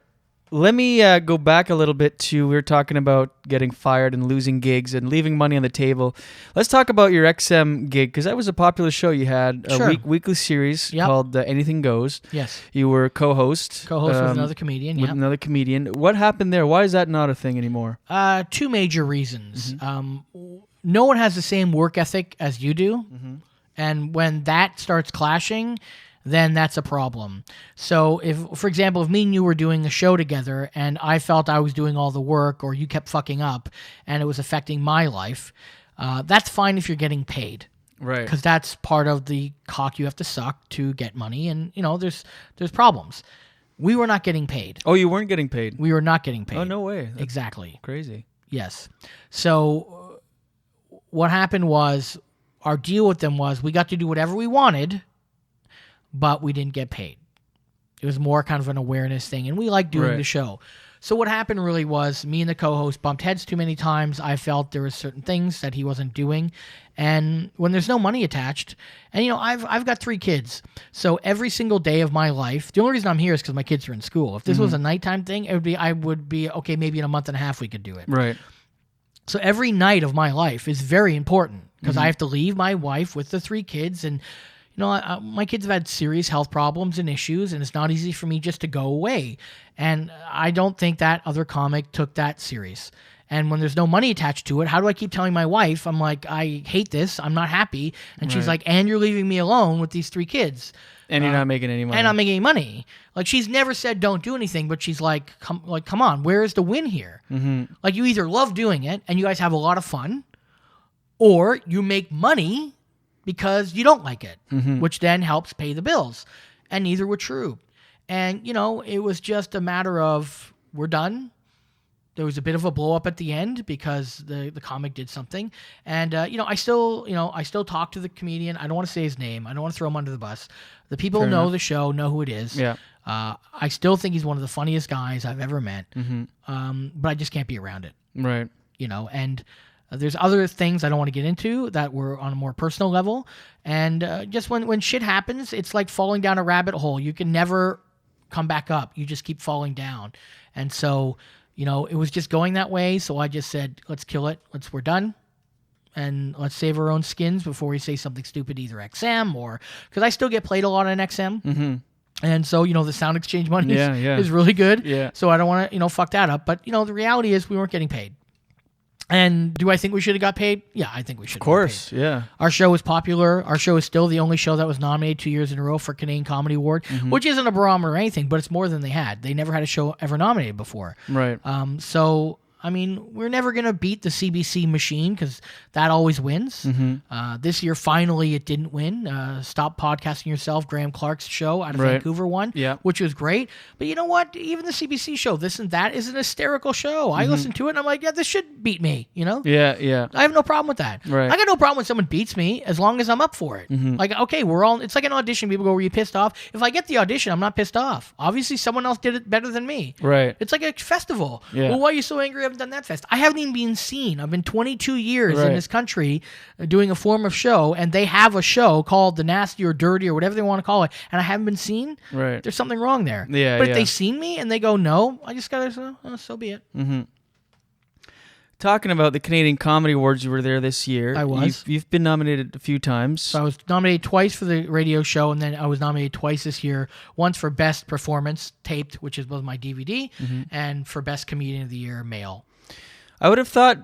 Speaker 1: Let me go back a little bit to, we were talking about getting fired and losing gigs and leaving money on the table. Let's talk about your XM gig, because that was a popular show you had, a
Speaker 9: Sure.
Speaker 1: weekly series called Anything Goes.
Speaker 9: Yes.
Speaker 1: You were co-host.
Speaker 9: Co-host with another comedian,
Speaker 1: With another comedian. What happened there? Why is that not a thing anymore?
Speaker 9: 2 major reasons. No one has the same work ethic as you do. And when that starts clashing, then that's a problem. So if, for example, if me and you were doing a show together and I felt I was doing all the work or you kept fucking up and it was affecting my life, that's fine if you're getting paid.
Speaker 1: Right.
Speaker 9: Because that's part of the cock you have to suck to get money. And, there's problems. We were not getting paid.
Speaker 1: Oh, you weren't getting paid?
Speaker 9: We were not getting paid.
Speaker 1: Oh, no way. That's
Speaker 9: exactly.
Speaker 1: Crazy.
Speaker 9: Yes. So what happened was our deal with them was we got to do whatever we wanted, but we didn't get paid. It was more kind of an awareness thing, and we liked doing the show. So what happened really was me and the co-host bumped heads too many times. I felt there were certain things that he wasn't doing, and when there's no money attached, and I've got 3 kids, so every single day of my life, the only reason I'm here is because my kids are in school. If this was a nighttime thing, I would be okay. Maybe in a month and a half we could do it.
Speaker 1: Right.
Speaker 9: So every night of my life is very important because I have to leave my wife with the 3 kids, and my kids have had serious health problems and issues, and it's not easy for me just to go away. And I don't think that other comic took that serious. And when there's no money attached to it, how do I keep telling my wife, I'm like, I hate this, I'm not happy. And she's like, and you're leaving me alone with these 3 kids.
Speaker 1: And you're not making any money.
Speaker 9: And I'm making any money. Like, she's never said don't do anything, but she's like, come on, where is the win here? Mm-hmm. Like, you either love doing it and you guys have a lot of fun, or you make money because you don't like it, which then helps pay the bills. And neither were true. And, it was just a matter of, we're done. There was a bit of a blow up at the end because the comic did something. And, I still talk to the comedian. I don't want to say his name. I don't want to throw him under the bus. The people who know the show know who it is.
Speaker 1: Yeah.
Speaker 9: I still think he's one of the funniest guys I've ever met. But I just can't be around it.
Speaker 1: Right.
Speaker 9: And there's other things I don't want to get into that were on a more personal level. And just when shit happens, it's like falling down a rabbit hole. You can never come back up. You just keep falling down. And so, it was just going that way. So I just said, let's kill it. We're done. And let's save our own skins before we say something stupid, either XM or, because I still get played a lot on XM. Mm-hmm. And so, the sound exchange money is really good.
Speaker 1: Yeah.
Speaker 9: So I don't want to, fuck that up. But, the reality is we weren't getting paid. And do I think we should have got paid? Yeah, I think we should.
Speaker 1: Of course, yeah.
Speaker 9: Our show was popular. Our show is still the only show that was nominated 2 years in a row for Canadian Comedy Award, which isn't a barometer or anything, but it's more than they had. They never had a show ever nominated before.
Speaker 1: Right.
Speaker 9: So, we're never going to beat the CBC machine because that always wins. This year, finally, it didn't win. Stop Podcasting Yourself, Graham Clark's show out of Vancouver won, which was great. But you know what? Even the CBC show, This and That, is an hysterical show. I listened to it, and I'm like, yeah, this should beat me,
Speaker 1: Yeah.
Speaker 9: I have no problem with that.
Speaker 1: Right.
Speaker 9: I got no problem when someone beats me as long as I'm up for it. Like, okay, it's like an audition. People go, were you pissed off? If I get the audition, I'm not pissed off. Obviously, someone else did it better than me.
Speaker 1: Right.
Speaker 9: It's like a festival.
Speaker 1: Yeah.
Speaker 9: Well, why are you so angry I haven't done that fest? I haven't even been seen. I've been 22 years in this country doing a form of show, and they have a show called The Nasty or Dirty or whatever they want to call it, and I haven't been seen.
Speaker 1: Right.
Speaker 9: There's something wrong there.
Speaker 1: Yeah,
Speaker 9: but if they seen me and they go, no, I just got to, so be it.
Speaker 1: Talking about the Canadian Comedy Awards, you were there this year.
Speaker 9: I was.
Speaker 1: You've been nominated a few times.
Speaker 9: So I was nominated twice for the radio show, and then I was nominated twice this year. Once for Best Performance Taped, which was my DVD, and for Best Comedian of the Year Male.
Speaker 1: I would have thought,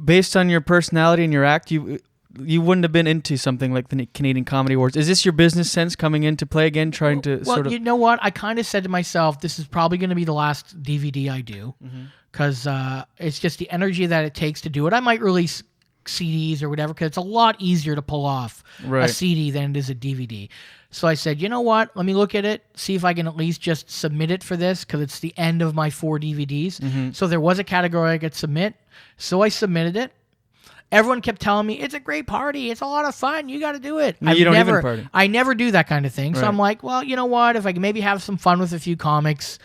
Speaker 1: based on your personality and your act, you wouldn't have been into something like the Canadian Comedy Awards. Is this your business sense coming into play again, trying to sort of...
Speaker 9: Well, you know what? I kind of said to myself, this is probably going to be the last DVD I do, because it's just the energy that it takes to do it. I might release CDs or whatever, because it's a lot easier to pull off a CD than it is a DVD. So I said, you know what? Let me look at it, see if I can at least just submit it for this, because it's the end of my 4 DVDs. So there was a category I could submit. So I submitted it. Everyone kept telling me, it's a great party. It's a lot of fun. You got to do it.
Speaker 1: No, you don't even party.
Speaker 9: I never do that kind of thing. So I'm like, well, you know what? If I can maybe have some fun with a few comics.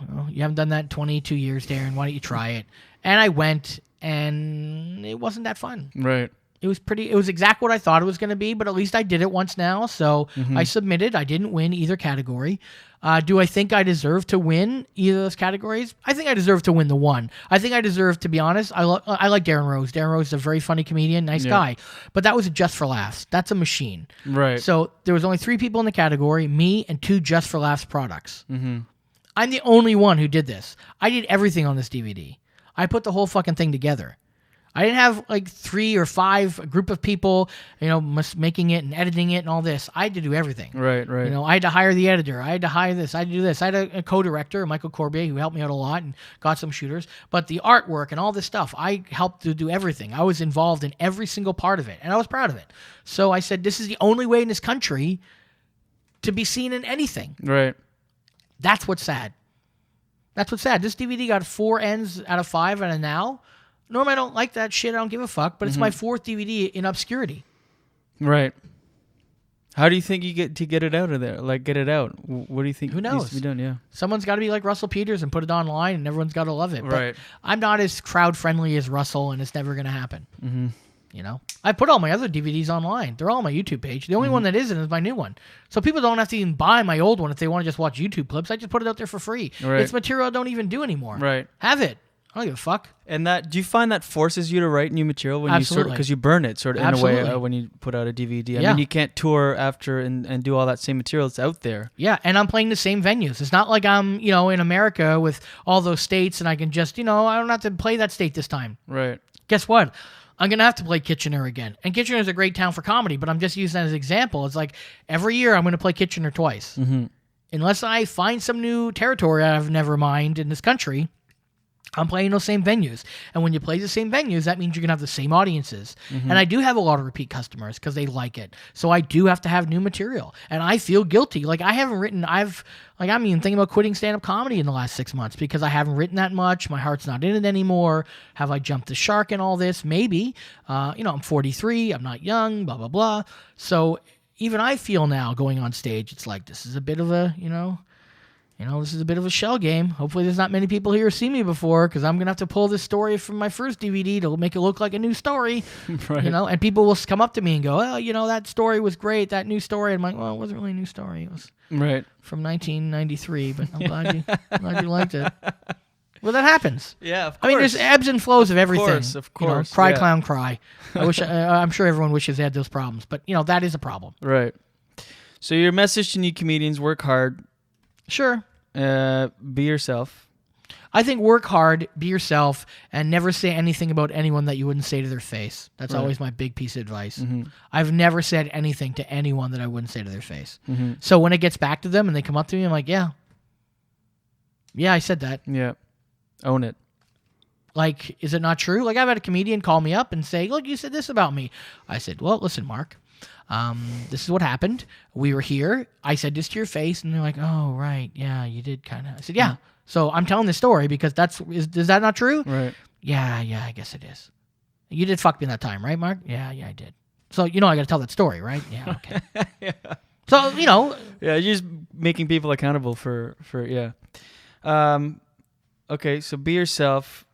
Speaker 9: Well, you haven't done that in 22 years, Darren. Why don't you try it? And I went, and it wasn't that fun.
Speaker 1: Right.
Speaker 9: It was exactly what I thought it was going to be, but at least I did it once now. So I submitted. I didn't win either category. Do I think I deserve to win either of those categories? I think I deserve to win the one. I think I deserve, to be honest, I like Darren Rose. Darren Rose is a very funny comedian, nice guy. But that was a Just for Laughs. That's a machine.
Speaker 1: Right.
Speaker 9: So there was only 3 people in the category, me and 2 Just for Laughs products. I'm the only one who did this. I did everything on this DVD. I put the whole fucking thing together. I didn't have like 3 or 5 a group of people, making it and editing it and all this. I had to do everything.
Speaker 1: Right.
Speaker 9: I had to hire the editor. I had to hire this. I had to do this. I had a co-director, Michael Corbier, who helped me out a lot and got some shooters. But the artwork and all this stuff, I helped to do everything. I was involved in every single part of it, and I was proud of it. So I said, this is the only way in this country to be seen in anything.
Speaker 1: Right.
Speaker 9: That's what's sad. That's what's sad. This DVD got 4 N's out of 5 and a now. Normally I don't like that shit. I don't give a fuck. But it's my 4th DVD in obscurity.
Speaker 1: Right. How do you think you get it out of there? Like, get it out? What do you think
Speaker 9: Who knows?
Speaker 1: needs to be done? Yeah.
Speaker 9: Someone's got to be like Russell Peters and put it online, and everyone's got to love it.
Speaker 1: Right.
Speaker 9: But I'm not as crowd-friendly as Russell, and it's never going to happen.
Speaker 1: Mm-hmm.
Speaker 9: I put all my other DVDs online. They're all on my YouTube page. The only one that isn't is my new one. So people don't have to even buy my old one if they want to just watch YouTube clips. I just put it out there for free.
Speaker 1: Right.
Speaker 9: It's material I don't even do anymore.
Speaker 1: Right.
Speaker 9: Have it. I don't give a fuck.
Speaker 1: And do you find that forces you to write new material when
Speaker 9: Absolutely.
Speaker 1: because you burn it in
Speaker 9: Absolutely.
Speaker 1: a way when you put out a DVD? I
Speaker 9: Yeah.
Speaker 1: mean, you can't tour after and do all that same material. It's out there.
Speaker 9: Yeah, and I'm playing the same venues. It's not like I'm, in America with all those states and I can just, I don't have to play that state this time.
Speaker 1: Right.
Speaker 9: Guess what? I'm going to have to play Kitchener again. And Kitchener is a great town for comedy, but I'm just using that as an example. It's like every year I'm going to play Kitchener twice.
Speaker 1: Mm-hmm.
Speaker 9: Unless I find some new territory I've never mined in this country, I'm playing those same venues. And when you play the same venues, that means you're going to have the same audiences.
Speaker 1: Mm-hmm.
Speaker 9: And I do have a lot of repeat customers because they like it. So I do have to have new material. And I feel guilty. Like, I haven't written, I'm even thinking about quitting stand-up comedy in the last 6 months because I haven't written that much. My heart's not in it anymore. Have I jumped the shark in all this? Maybe. I'm 43. I'm not young, blah, blah, blah. So even I feel now going on stage, it's like, this is a bit of a, this is a bit of a shell game. Hopefully there's not many people here who see me before because I'm going to have to pull this story from my first DVD to make it look like a new story.
Speaker 1: Right.
Speaker 9: And people will come up to me and go, oh, that story was great, that new story. I'm like, well, it wasn't really a new story. It was from 1993, but I'm glad you liked it. Well, that happens.
Speaker 1: Yeah, of course.
Speaker 9: I mean, there's ebbs and flows of everything.
Speaker 1: Of course.
Speaker 9: Cry,
Speaker 1: yeah.
Speaker 9: clown, cry. I'm sure everyone wishes they had those problems, but, that is a problem.
Speaker 1: Right. So your message to new comedians, work hard.
Speaker 9: Sure.
Speaker 1: Be yourself.
Speaker 9: I think work hard, be yourself, and never say anything about anyone that you wouldn't say to their face. That's
Speaker 1: Right.
Speaker 9: always my big piece of advice.
Speaker 1: Mm-hmm.
Speaker 9: I've never said anything to anyone that I wouldn't say to their face.
Speaker 1: Mm-hmm.
Speaker 9: So when it gets back to them and they come up to me, I'm like, yeah, I said that.
Speaker 1: Yeah. Own it.
Speaker 9: Like, is it not true? Like, I've had a comedian call me up and say, look, you said this about me. I said, well, listen, Mark. This is what happened. We were here. I said this to your face, and they're like, "Oh, right, yeah, you did kind of." I said, "Yeah." So I'm telling this story because is that not true?
Speaker 1: Right.
Speaker 9: Yeah, I guess it is. You did fuck me that time, right, Mark? Yeah, I did. So I got to tell that story, right? Yeah, okay.
Speaker 1: Yeah.
Speaker 9: So
Speaker 1: Yeah, you're just making people accountable for yeah. Okay, so be yourself.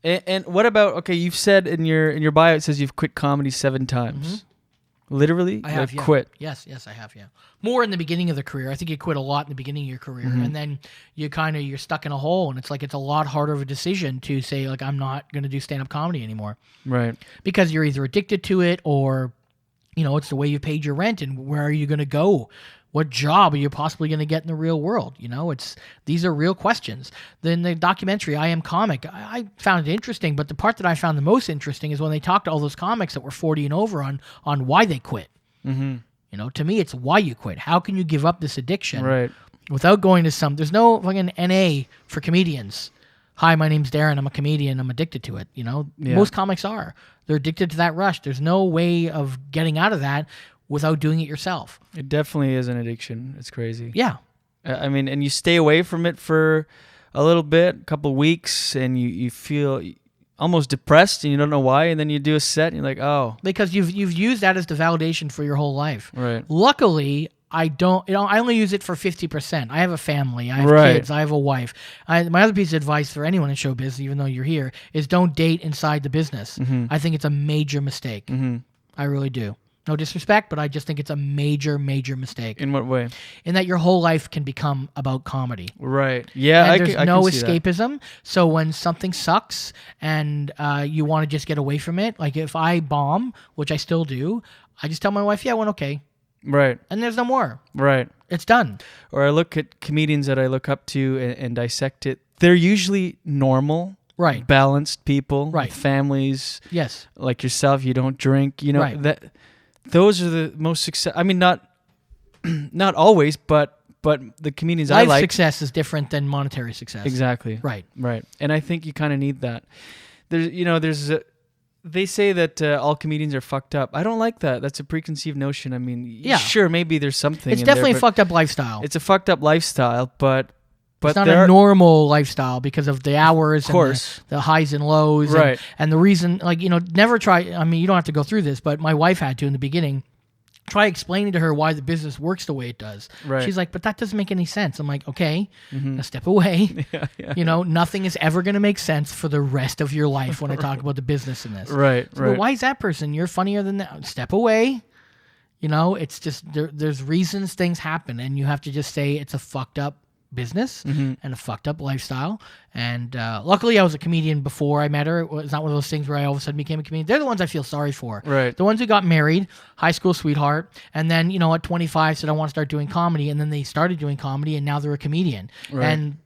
Speaker 1: And what about you've said in your bio it says you've quit comedy 7 times.
Speaker 9: Mm-hmm.
Speaker 1: Literally?
Speaker 9: I have, yeah.
Speaker 1: Quit.
Speaker 9: Yes, I have, yeah. More in the beginning of the career. I think you quit a lot in the beginning of your career, and then you're stuck in a hole, and it's like it's a lot harder of a decision to say, like, I'm not going to do stand-up comedy anymore.
Speaker 1: Right.
Speaker 9: Because you're either addicted to it or, it's the way you paid your rent, and where are you going to go? What job are you possibly going to get in the real world? These are real questions. Then the documentary, I Am Comic, I found it interesting, but the part that I found the most interesting is when they talked to all those comics that were 40 and over on why they quit. Mm-hmm. To me, it's why you quit. How can you give up this addiction without going to there's no fucking NA for comedians. Hi, my name's Darren. I'm a comedian. I'm addicted to it. Most comics are. They're addicted to that rush. There's no way of getting out of that without doing it yourself.
Speaker 1: It definitely is an addiction. It's crazy.
Speaker 9: Yeah.
Speaker 1: I mean, and you stay away from it for a little bit, a couple of weeks, and you feel almost depressed, and you don't know why, and then you do a set, and you're like, oh.
Speaker 9: Because you've used that as the validation for your whole life.
Speaker 1: Right.
Speaker 9: Luckily, I don't, I only use it for 50%. I have a family. I have kids. I have a wife. My other piece of advice for anyone in show business, even though you're here, is don't date inside the business. Mm-hmm. I think it's a major mistake. Mm-hmm. I really do. No disrespect, but I just think it's a major, major mistake.
Speaker 1: In what way?
Speaker 9: In that your whole life can become about comedy.
Speaker 1: Right. Yeah,
Speaker 9: and there's no
Speaker 1: can see
Speaker 9: escapism. So when something sucks and you want to just get away from it, like if I bomb, which I still do, I just tell my wife, yeah, it went okay.
Speaker 1: Right.
Speaker 9: And there's no more.
Speaker 1: Right.
Speaker 9: It's done.
Speaker 1: Or I look at comedians that I look up to and dissect it. They're usually normal.
Speaker 9: Right.
Speaker 1: balanced people,
Speaker 9: Right.
Speaker 1: with families.
Speaker 9: Yes.
Speaker 1: Like yourself, you don't drink. You know
Speaker 9: Right.
Speaker 1: that. Those are the most success. I mean, not always, but the comedians I
Speaker 9: Life
Speaker 1: like.
Speaker 9: success is different than monetary success.
Speaker 1: Exactly.
Speaker 9: Right.
Speaker 1: Right. And I think you kind of need that. They say that all comedians are fucked up. I don't like that. That's a preconceived notion. I mean,
Speaker 9: Yeah.
Speaker 1: sure, maybe there's something.
Speaker 9: It's
Speaker 1: in
Speaker 9: definitely
Speaker 1: there,
Speaker 9: a fucked up lifestyle.
Speaker 1: It's a fucked up lifestyle, but
Speaker 9: It's not
Speaker 1: there
Speaker 9: a
Speaker 1: are-
Speaker 9: normal lifestyle because of the hours,
Speaker 1: Of course.
Speaker 9: and the highs and lows,
Speaker 1: Right.
Speaker 9: and the reason, like, never try. I mean, you don't have to go through this, but my wife had to in the beginning. Try explaining to her why the business works the way it does.
Speaker 1: Right.
Speaker 9: She's like, but that doesn't make any sense. I'm like, okay, now step away. Nothing is ever going to make sense for the rest of your life when I talk about the business in this.
Speaker 1: Right,
Speaker 9: So,
Speaker 1: right.
Speaker 9: But why is that person? You're funnier than that. Step away. It's just there's reasons things happen, and you have to just say it's a fucked up business and a fucked up lifestyle. And luckily, I was a comedian before I met her. It was not one of those things where I all of a sudden became a comedian. They're the ones I feel sorry for.
Speaker 1: Right.
Speaker 9: The ones who got married, high school sweetheart, and then, at 25 said, I want to start doing comedy. And then they started doing comedy, and now they're a comedian.
Speaker 1: Right.
Speaker 9: And,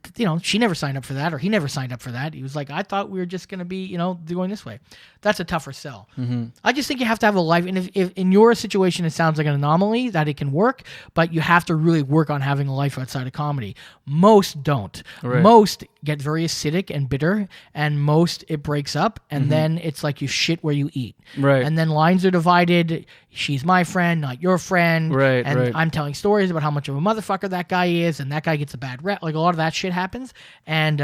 Speaker 9: she never signed up for that, or he never signed up for that. He was like, I thought we were just going to be, going this way. That's a tougher sell. I just think you have to have a life. And if in your situation, it sounds like an anomaly that it can work, but you have to really work on having a life outside of comedy. Most don't.
Speaker 1: Right.
Speaker 9: Most get very acidic and bitter, and most it breaks up, and then it's like you shit where you eat.
Speaker 1: Right.
Speaker 9: And then lines are divided. She's my friend, not your friend.
Speaker 1: Right,
Speaker 9: And
Speaker 1: right.
Speaker 9: I'm telling stories about how much of a motherfucker that guy is, and that guy gets a bad rep. Like, a lot of that shit happens. And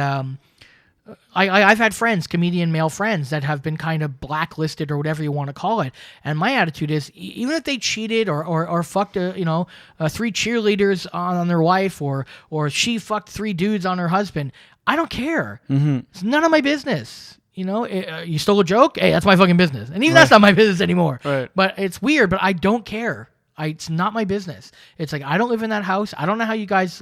Speaker 9: I've had friends, comedian male friends, that have been kind of blacklisted or whatever you want to call it. And my attitude is, even if they cheated or fucked, three cheerleaders on their wife, or she fucked three dudes on her husband, I don't care. It's none of my business. You stole a joke? Hey, that's my fucking business. And even that's not my business anymore.
Speaker 1: Right.
Speaker 9: But it's weird, but I don't care. It's not my business. It's like, I don't live in that house. I don't know how you guys,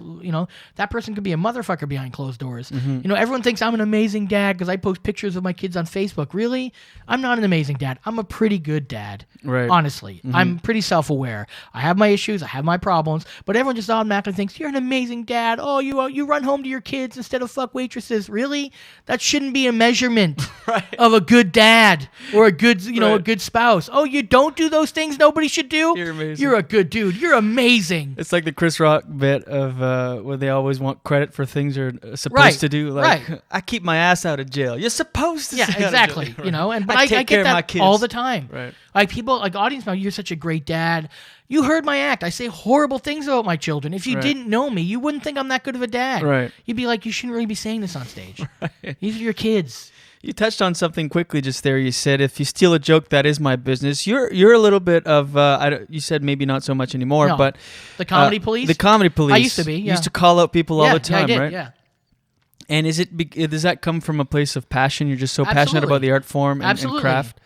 Speaker 9: that person could be a motherfucker behind closed doors. Everyone thinks I'm an amazing dad because I post pictures of my kids on Facebook. Really? I'm not an amazing dad. I'm a pretty good dad.
Speaker 1: Right.
Speaker 9: Honestly. I'm pretty self-aware. I have my issues. I have my problems. But everyone just automatically thinks, you're an amazing dad. Oh, you run home to your kids instead of fuck waitresses. Really? That shouldn't be a measurement of a good dad or a good, a good spouse. Oh, you don't do those things nobody should do?
Speaker 1: You're amazing.
Speaker 9: You're a good dude. You're amazing.
Speaker 1: It's like the Chris Rock bit of where they always want credit for things they're supposed to do. Like, I keep my ass out of jail. You're supposed to.
Speaker 9: Yeah,
Speaker 1: stay out of
Speaker 9: exactly.
Speaker 1: jail.
Speaker 9: But
Speaker 1: I
Speaker 9: I
Speaker 1: take
Speaker 9: get
Speaker 1: care of
Speaker 9: that
Speaker 1: my kids
Speaker 9: all the time.
Speaker 1: Right.
Speaker 9: Like, people, like audience members, you're such a great dad. You heard my act. I say horrible things about my children. If you didn't know me, you wouldn't think I'm that good of a dad.
Speaker 1: Right.
Speaker 9: You'd be like, you shouldn't really be saying this on stage. These are your kids.
Speaker 1: You touched on something quickly just there. You said, if you steal a joke, that is my business. You're a little bit of, you said maybe not so much anymore,
Speaker 9: No.
Speaker 1: but
Speaker 9: The comedy police?
Speaker 1: The comedy police.
Speaker 9: I used to be,
Speaker 1: You
Speaker 9: yeah.
Speaker 1: used to call out people all the time,
Speaker 9: yeah, I did,
Speaker 1: right?
Speaker 9: Yeah.
Speaker 1: And does that come from a place of passion? You're just so passionate
Speaker 9: Absolutely.
Speaker 1: about the art form and
Speaker 9: Absolutely.
Speaker 1: craft?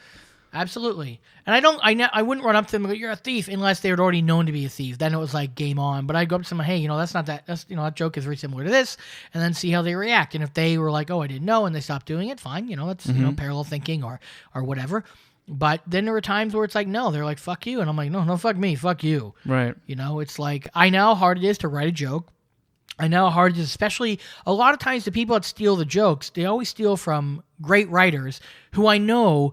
Speaker 9: Absolutely. And I wouldn't run up to them and go, you're a thief, unless they were already known to be a thief. Then it was like game on. But I'd go up to them, hey, that's not that. That joke is very similar to this, and then see how they react. And if they were like, oh, I didn't know, and they stopped doing it, fine. That's parallel thinking or whatever. But then there were times where it's like, no, they're like, fuck you, and I'm like, no, fuck me, fuck you.
Speaker 1: Right.
Speaker 9: It's like, I know how hard it is to write a joke. I know how hard it is, especially a lot of times the people that steal the jokes, they always steal from great writers who I know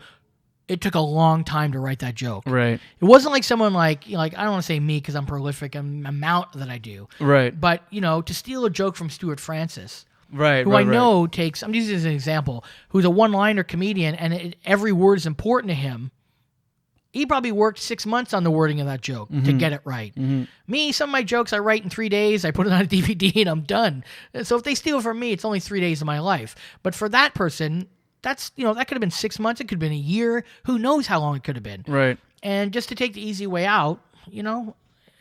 Speaker 9: it took a long time to write that joke.
Speaker 1: Right.
Speaker 9: It wasn't like someone like I don't want to say me because I'm prolific and amount that I do.
Speaker 1: Right.
Speaker 9: But, to steal a joke from Stuart Francis,
Speaker 1: Right.
Speaker 9: who
Speaker 1: right,
Speaker 9: I know takes, I'm using this as an example, who's a one-liner comedian and every word is important to him. He probably worked 6 months on the wording of that joke to get it right. Me, some of my jokes I write in 3 days. I put it on a DVD and I'm done. So if they steal from me, it's only 3 days of my life. But for that person, that's, that could have been 6 months. It could have been a year. Who knows how long it could have been.
Speaker 1: Right.
Speaker 9: And just to take the easy way out,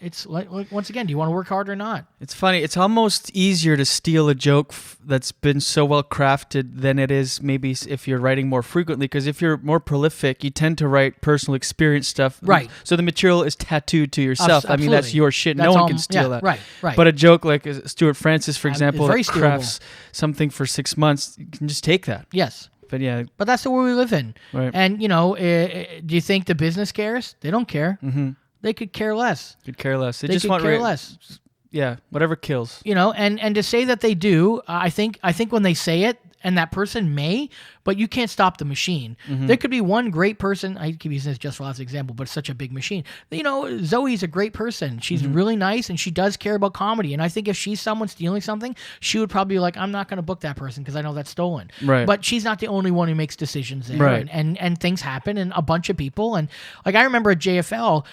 Speaker 9: it's like, once again, do you want to work hard or not?
Speaker 1: It's funny. It's almost easier to steal a joke that's been so well crafted than it is maybe if you're writing more frequently. Because if you're more prolific, you tend to write personal experience stuff.
Speaker 9: Right.
Speaker 1: So the material is tattooed to yourself. I mean, that's
Speaker 9: Absolutely.
Speaker 1: your shit.
Speaker 9: That's
Speaker 1: no one
Speaker 9: all-
Speaker 1: can steal
Speaker 9: yeah,
Speaker 1: that.
Speaker 9: right.
Speaker 1: But a joke like Stuart Francis, for
Speaker 9: It's
Speaker 1: example,
Speaker 9: very
Speaker 1: that crafts something for 6 months, you can just take that.
Speaker 9: Yes.
Speaker 1: But yeah.
Speaker 9: But that's the world we live in.
Speaker 1: Right.
Speaker 9: And, do you think the business cares? They don't care.
Speaker 1: Mm-hmm.
Speaker 9: They could care less.
Speaker 1: Could care less. They
Speaker 9: They
Speaker 1: just
Speaker 9: could
Speaker 1: want
Speaker 9: care less.
Speaker 1: Yeah, whatever kills.
Speaker 9: And to say that they do, I think when they say it, and that person may, but you can't stop the machine. There could be one great person. I keep using this just for last example, but it's such a big machine. You know, Zoe's a great person. She's really nice, and she does care about comedy. And I think if she's someone stealing something, she would probably be like, I'm not going to book that person because I know that's stolen.
Speaker 1: Right.
Speaker 9: But she's not the only one who makes decisions there.
Speaker 1: Right.
Speaker 9: And things happen, and a bunch of people. And like I remember at JFL,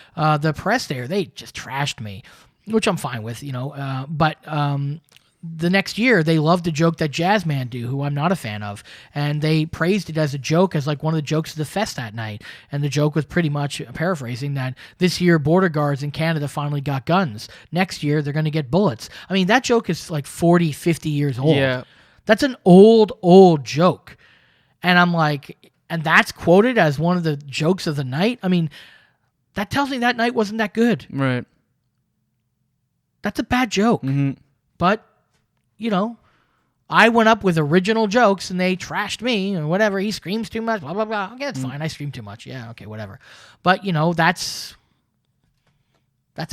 Speaker 9: the press there, they just trashed me, which I'm fine with, you know. But the next year, they loved the joke that Jazzman do, who I'm not a fan of, and they praised it as a joke, as like one of the jokes of the fest that night. And the joke was pretty much paraphrasing that this year border guards in Canada finally got guns. Next year, they're going to get bullets. I mean, that joke is like 40, 50 years old.
Speaker 1: Yeah.
Speaker 9: That's an old joke. And I'm like, and that's quoted as one of the jokes of the night? I mean, that tells me that night wasn't that good.
Speaker 1: Right.
Speaker 9: That's a bad joke. But, you know, I went up with original jokes and they trashed me or whatever. He screams too much, blah, blah, blah. Okay, it's fine. I scream too much. Yeah, okay, whatever. But, you know, that's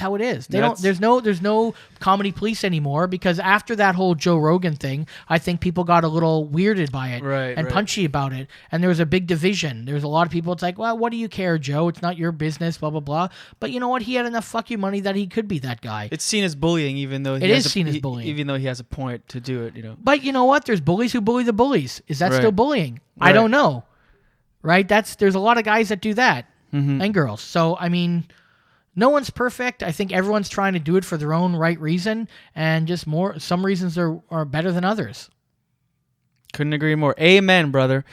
Speaker 9: how it is. There's no comedy police anymore, because after that whole Joe Rogan thing, I think people got a little weirded by it and punchy about it. And there was a big division. There's a lot of people, it's like, well, what do you care, Joe? It's not your business, blah, blah, blah. But you know what? He had enough fuck you money that he could be that guy.
Speaker 1: It's seen as bullying, even though
Speaker 9: it is seen as bullying.
Speaker 1: Even though he has a point to do it, you know.
Speaker 9: But you know what? There's bullies who bully the bullies. Is that
Speaker 1: Right.
Speaker 9: still bullying?
Speaker 1: Right.
Speaker 9: I don't know. Right? There's a lot of guys that do that and girls. So, I mean, no one's perfect. I think everyone's trying to do it for their own right reason, and just some reasons are better than others.
Speaker 1: Couldn't agree more. Amen, brother.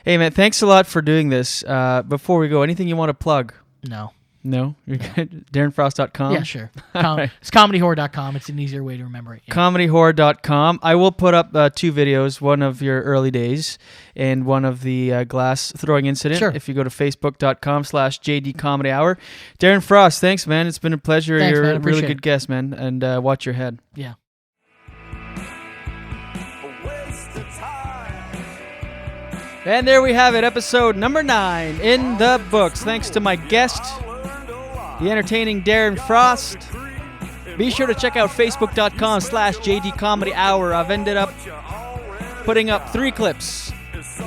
Speaker 1: Amen. Thanks a lot for doing this. Before we go, anything you want to plug?
Speaker 9: No.
Speaker 1: No? You're good? DarrenFrost.com?
Speaker 9: Yeah, sure. It's comedyhorror.com. It's an easier way to remember it. Yeah.
Speaker 1: Comedyhorror.com. I will put up 2 videos, one of your early days and one of the glass throwing incident.
Speaker 9: Sure.
Speaker 1: If you go to facebook.com/JD Comedy Hour. Darren Frost, thanks, man. It's been a pleasure.
Speaker 9: Thanks,
Speaker 1: You're
Speaker 9: man. I
Speaker 1: a really
Speaker 9: appreciate
Speaker 1: good
Speaker 9: it.
Speaker 1: guest, man. And watch your head.
Speaker 9: Yeah.
Speaker 1: And there we have it, episode number 9 in the books. Thanks to my guest, the entertaining Darren Frost. Be sure to check out facebook.com/JD Comedy Hour. I've ended up putting up 3 clips.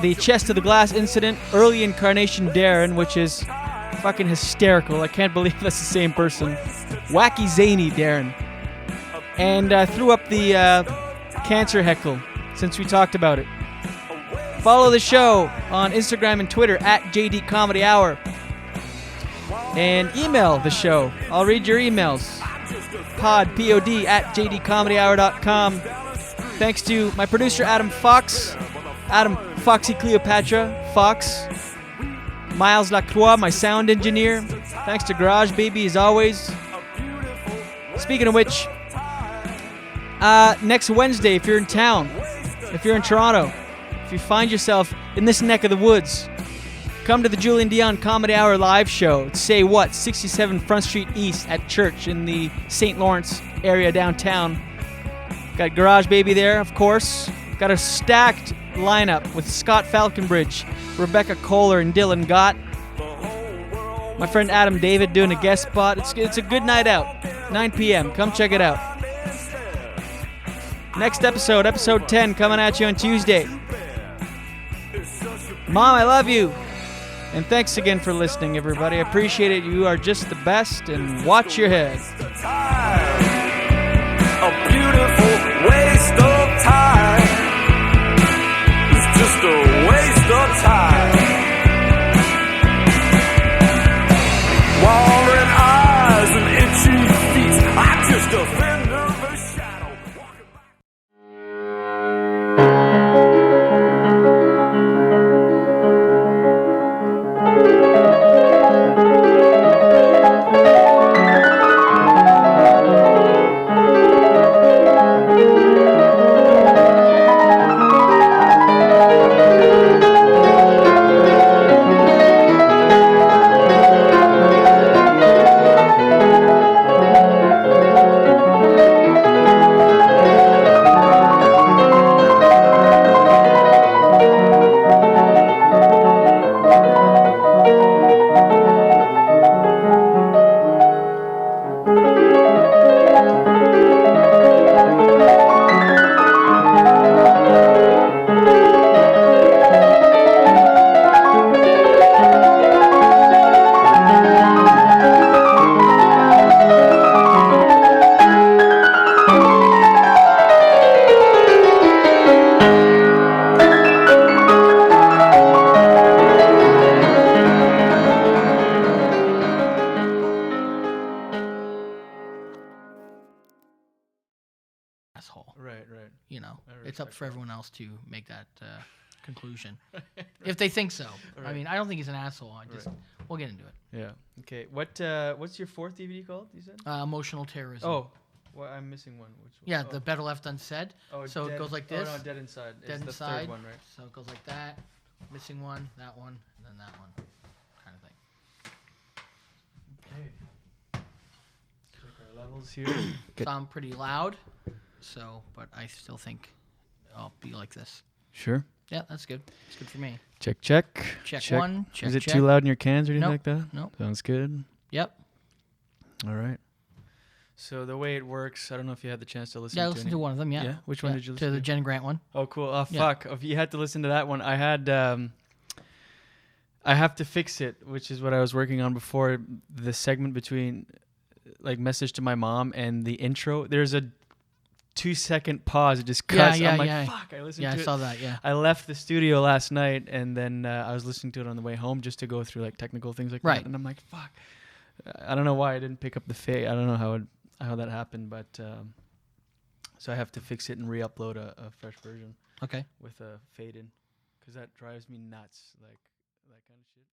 Speaker 1: The chest of the glass incident, early incarnation Darren, which is fucking hysterical. I can't believe that's the same person. Wacky zany Darren. And threw up the cancer heckle, since we talked about it. Follow the show on Instagram and Twitter @JD Comedy Hour. And email the show. I'll read your emails. Pod @jdcomedyhour.com. Thanks to my producer, Adam Fox. Adam Foxy Cleopatra Fox. Miles Lacroix, my sound engineer. Thanks to Garage Baby, as always. Speaking of which, next Wednesday, if you're in town, if you're in Toronto, if you find yourself in this neck of the woods, come to the Julian Dion Comedy Hour live show. Say What, 67 Front Street East at Church in the St. Lawrence area downtown. Got Garage Baby there, of course. Got a stacked lineup with Scott Falconbridge, Rebecca Kohler, and Dylan Gott. My friend Adam David doing a guest spot. It's a good night out. 9 p.m. Come check it out. Next episode, episode 10, coming at you on Tuesday. Mom, I love you. And thanks again for listening, everybody. I appreciate it. You are just the best, and watch your head.
Speaker 3: A beautiful waste of time. It's just a waste of time. Wandering eyes and itchy feet. I'm just a fender of a shadow.
Speaker 9: asshole.
Speaker 1: Right.
Speaker 9: You know,
Speaker 1: I
Speaker 9: it's up
Speaker 1: respect
Speaker 9: for
Speaker 1: that.
Speaker 9: everyone else to make that conclusion. If they think so. I mean, I don't think he's an asshole. We'll get into it.
Speaker 1: Yeah. Okay. What's your fourth DVD called? You said.
Speaker 9: Emotional terrorism.
Speaker 1: Oh, well, I'm missing one. Which one?
Speaker 9: Yeah,
Speaker 1: Oh.
Speaker 9: the Better Left Unsaid.
Speaker 1: Oh,
Speaker 9: So it goes like this.
Speaker 1: Oh no, Dead Inside.
Speaker 9: Dead
Speaker 1: It's
Speaker 9: Inside.
Speaker 1: the third one, right?
Speaker 9: So it goes like that. Missing one, that one, and then that one, kind of thing.
Speaker 1: Okay. Check our levels here.
Speaker 9: So I'm pretty loud. So, but I still think I'll be like this.
Speaker 1: Sure.
Speaker 9: Yeah, that's good. It's good for me.
Speaker 1: Check. Check
Speaker 9: one, check,
Speaker 1: Is it
Speaker 9: check.
Speaker 1: too loud in your cans or anything
Speaker 9: Nope,
Speaker 1: like that?
Speaker 9: nope.
Speaker 1: Sounds good.
Speaker 9: Yep.
Speaker 1: All right. So the way it works, I don't know if you had the chance to listen
Speaker 9: Yeah, I
Speaker 1: to
Speaker 9: listened
Speaker 1: any-
Speaker 9: to one of them. Yeah.
Speaker 1: Yeah? Which one
Speaker 9: Yeah,
Speaker 1: did you
Speaker 9: To
Speaker 1: listen
Speaker 9: the
Speaker 1: to?
Speaker 9: Jen Grant one.
Speaker 1: Oh, cool. Oh,
Speaker 9: Yeah.
Speaker 1: fuck. If you had to listen to that one, I had I Have to Fix It, which is what I was working on before the segment between like Message to My Mom and the intro. There's a 2-second pause. It just cuts. I'm like, fuck, I listened to it.
Speaker 9: I saw that, yeah.
Speaker 1: I left the studio last night and then I was listening to it on the way home just to go through like technical things like
Speaker 9: Right.
Speaker 1: that. And I'm like, fuck. I don't know why I didn't pick up the fade. I don't know how that happened, but so I have to fix it and re-upload a fresh version
Speaker 9: Okay.
Speaker 1: with a fade in because that drives me nuts, like that kind of shit.